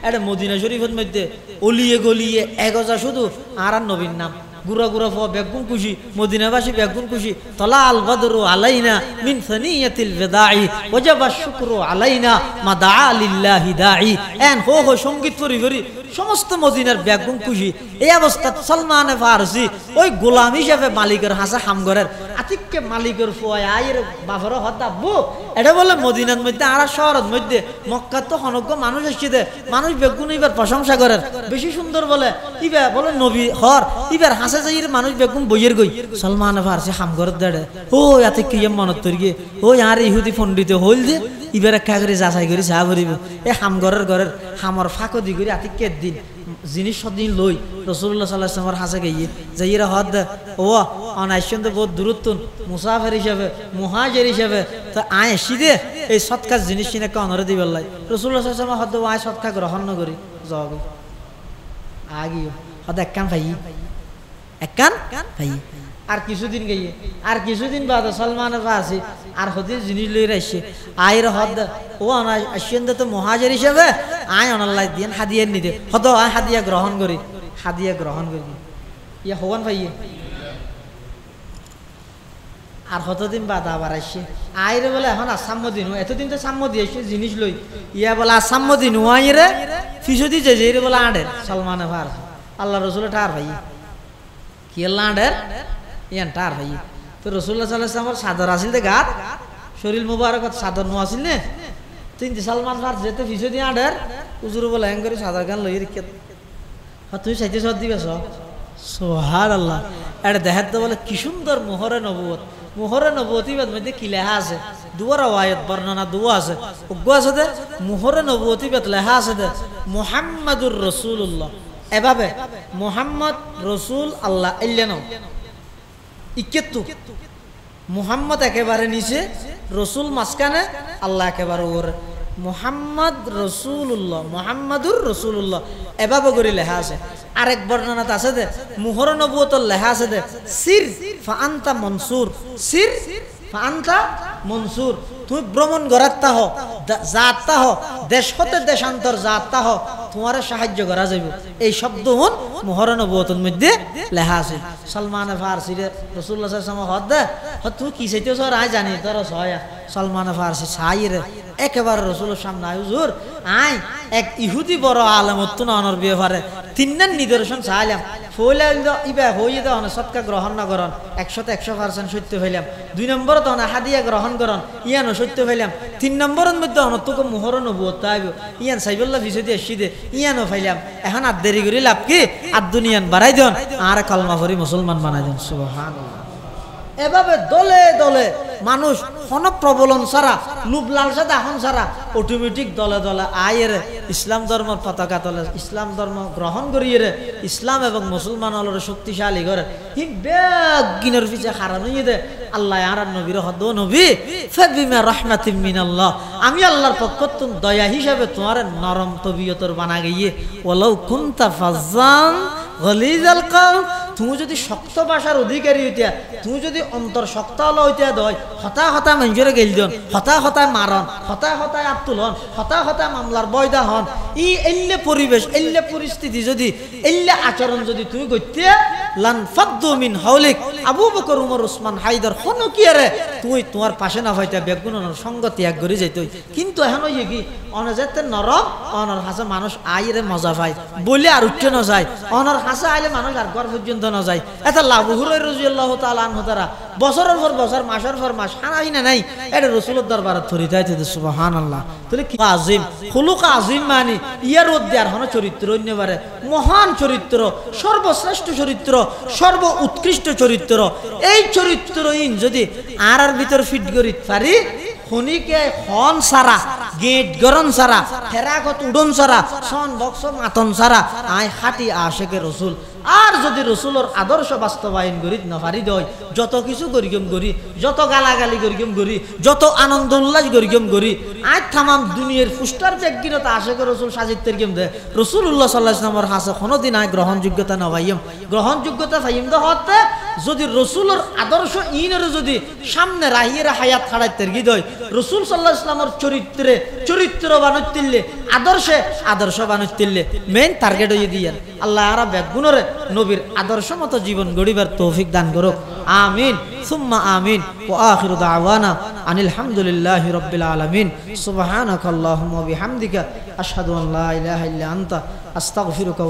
এটা মদিনা শরীফের মধ্যে অলিয়ে গলিয়ে এগজা শুধু আর নবীর নাম গুড়া গুড়া ফ বেগুন খুশি মদিনাবাসী বেগুন খুশি তলা আল বদরু আলাইনা মিন সানিয়াতিল বিদাই ওয়াজাবা শুকরু আলাইনা মাদা লিল্লাহি দাই এন হো হো সঙ্গীত পরি সমস্ত মদিনার বেগুন খুশি। এই অবস্থা সলমান ফারসি ওই গোলাম হিসেবে মালিকের হাসা হামগরের আতিককে মালিকের ফুয়ায় আয়ের বাফর হতাবু এটা বলে মদিনার মধ্যে আর শহরের মধ্যে মক্কা তো হনজ্ঞ মানুষ এসছে দে মানুষ বেগুন ইবার প্রশংসা করেন বেশি সুন্দর বলে ইবা বলে নবী হর ইবার হাসে যাইয়ের মানুষ বেগুন বইয়ের গই সলমান ফারসি হামগরের দেড়ে ও আতিককে ইয়ে মনত তৈরি ও আর ইহুদি পণ্ডিত হইল যে ইবার একা করে যাচাই করে চা ভরিব এই ঘরের হামর ফাঁকো দি করে আতিককে দিন জিনিস সদিন লই রাসূলুল্লাহ সাল্লাল্লাহু আলাইহি ওয়াসাল্লামের হাসে গিয়ে যাইরা হদ ও অনাইশন তো বহুত দূরত্ব মুসাফির হিসেবে মুহাজির হিসেবে তো আয় এসে এই সৎকার জিনিস কিনে কনরে দিবেল লাই রাসূলুল্লাহ সাল্লাল্লাহু আলাইহি ওয়াসাল্লাম হদ আয় সৎকার গ্রহণ ন করি যাও আগিও হদ একখান ভাই একখান ভাই আর কিছুদিন গিয়ে আর কিছুদিন বাদে সলমান ফারসি আর হতে জিনিস লই রাইছে আয়ের হদ ও আনা আসেন তো মহাজের হিসেবে আয় অনাল্লাই দিয়েন হাদিয়া নিদে হত আয় হাদিয়া গ্রহণ করি ইয়া হবান ভাইয়ে আর কতদিন বাদ আবার আসছে আইরে বলে এখন আসাম্য দিন এতদিন তো সাম্য দিয়েছে জিনিস লই ইয়া বলে আসাম্য দিন আইরে ফিসদি যে যে বলে আডের সালমানে ভার আল্লাহ রসুল টার ভাই কি আল্লাহ আডের ইয়ান টার ভাই তো রসুল্লাহ সাল্লাল্লাহু আলাইহি সাদর আসিল দে গাত শরীর মুবারকত সাদর নো আসিল নে তিন সালমান ভার যেতে ফিসদি আডের উজুর বলে হ্যাং করে সাদর গান লই রেখে তুই সাইতে সদ দিবে সুবহানাল্লাহ এটা দেখার তো বলে কি সুন্দর মোহরে নবুয়তিবাদ মধ্যে কি লেখা আছে দুয়ার আয়াত বর্ণনা দুয়া আছে উগ্গ আছে দে মোহরে নবুয়তিবাদ লেখা আছে দে মুহাম্মাদুর রাসূলুল্লাহ এভাবে মুহাম্মদ রাসূল আল্লাহ আল্লাহ নাও ইকেতু মুহাম্মদ একেবারে নিচে রাসূল মাঝখানে আল্লাহ একেবারে ওর মুহাম্মদ রাসূলুল্লাহ মুহাম্মাদুর রাসূলুল্লাহ এভাবে করে লেখা আছে আরেক বর্ণনাতে আছে দে মুহর নবুয়তর লেখা আছে দে সির ফাআনতা মনসুর সির ফাআনতা মনসুর তুই ভ্রমণ করাত্তা হ যাত্তা হ দেশ হতে দেশান্তর যাত্তা হ তোমার সাহায্য করা যাবে এই শব্দ হন মুহর নবুয়তর মধ্যে লেখা আছে সালমানে ফারসি রে রাসূলুল্লাহ সাল্লাল্লাহু আলাইহি ওয়াসাল্লাম হদ দে তুই কি চাইতেছ আয় জানি তোর সয়া সালমানে ফারসি সাইরে একেবারে রসুলের সামনে আয় হুজুর আয় এক ইহুদি বড় আলেমত না অনর ব্যাপারে তিনজন নিদর্শন চাইলাম ফইলাম ইবা হইয়ে দাও না সৎকা গ্রহণ না করন 100% সত্য হইলাম 2 নম্বর তো না হাদিয়া গ্রহণ করন ইয়ানো সত্য হইলাম 3 নম্বরের মধ্যে অনতক মোহর নবুয়ত আইব ইয়ান সাইবুল্লাহ বিসদি আসিদে ইয়ানো ফাইলাম এখন আর দেরি করি লাভ কি আর দুনিয়ান বাড়াই দেন আর কলমা পড়ি মুসলমান বানাই দেন সুবহানাল্লাহ এভাবে দলে দলে মানুষ কোন প্রবলন ছাড়া লুভ লালসা দাহন ছাড়া অটোমেটিক দলে দলে আয়ের ইসলাম ধর্মের পতাকা তলে ইসলাম ধর্ম গ্রহণ করিয়ে ইসলাম এবং মুসলমান হলের শক্তিশালী করে হি বেগিনের পিছে হারানো দে আল্লাহ আর নবীর হদ নবী ফাবিমা রাহমাতিম মিনাল্লাহ আমি আল্লাহর পক্ষ থেকে দয়া হিসাবে তোমার নরম তবিয়তর বানা গিয়ে ওয়ালাউ কুনতা ফাজ্জান গলিজাল কলব তুমি যদি শক্ত ভাষার অধিকারী হইতা তুমি যদি অন্তর শক্ত হলো হইতা দয় হতা হতা মানুষের গেল দিন হতা হতায় মারন হতায় হতায় আত্মুলন হতা হতায় মামলার বয়দা হন ই এল্লে পরিবেশ এল্লে পরিস্থিতি যদি এল্লে আচরণ যদি তুমি করতে লান ফাদ্দু মিন হাওলিক আবু বকর উমর ওসমান হায়দার কোনো কি আরে তুই তোমার পাশে না হইতা বেগুনের সঙ্গ ত্যাগ করে যাইতে কিন্তু এখন ওই কি অনজাতে নরম অনর হাসে মানুষ আইরে মজা পায় বলে আর উঠতে না যায় অনর হাসে আইলে মানুষ আর ঘর পর্যন্ত না যায় এটা লাভ হুরায়রা রাদিয়াল্লাহু তাআলা আনহু তারা বছরের পর বছর মাসের পর মাস হানাই না নাই এটা রাসূলের দরবারে থরি যাইতে সুবহানাল্লাহ তাহলে কি আজিম খুলুক আজিম মানে ইয়ার মধ্যে আর হন চরিত্র অন্যবারে মহান চরিত্র সর্বশ্রেষ্ঠ চরিত্র সর্ব উৎকৃষ্ট চরিত্র এই চরিত্র ইন যদি আর ভিতর ফিট করি পারি খনিকে হন সারা গেট গরন সারা ফেরাগত উডন সারা সন বক্স মাতন সারা আয় খাটি আশেকে রসুল আর যদি রসুলের আদর্শ বাস্তবায়ন করি না পারি দই যত কিছু করিগম করি যত গালাগালি করিগম করি যত আনন্দ উল্লাস করিগম করি আজ থামাম দুনিয়ার ফুস্টার ব্যক্তিরতা আশেকে রসুল সাজিত্বের গেম দে রসুল্লাহ সাল্লাল্লাহু আলাইহি ওয়াসাল্লামের হাসে কোনোদিন আয় গ্রহণযোগ্যতা না পাইম গ্রহণযোগ্যতা পাইম তো হতে যদি রসুলের আদর্শ ইনের যদি সামনে রাহিয়ে হায়াত খাড়াইতে গিয়ে রসুল সাল্লাল্লাহু আলাইহি ওয়াসাল্লামের চরিত্রে চরিত্র বানুতিল্লে আদর্শে আদর্শ বানুতিল্লে মেইন টার্গেট হয়ে দিয়েন আল্লাহ আরা বেগুনরে নবীর আদর্শ মতো জীবন গড়িবার তৌফিক দান করুক আমিন সুম্মা আমিন ওয়া আখিরু দাওয়ানা আনিল হামদুলিল্লাহি রাব্বিল আলামিন সুবহানাকাল্লাহুম্মা ওয়া বিহামদিকা আশহাদু আন লা ইলাহা ইল্লা আনতা আস্তাগফিরুকা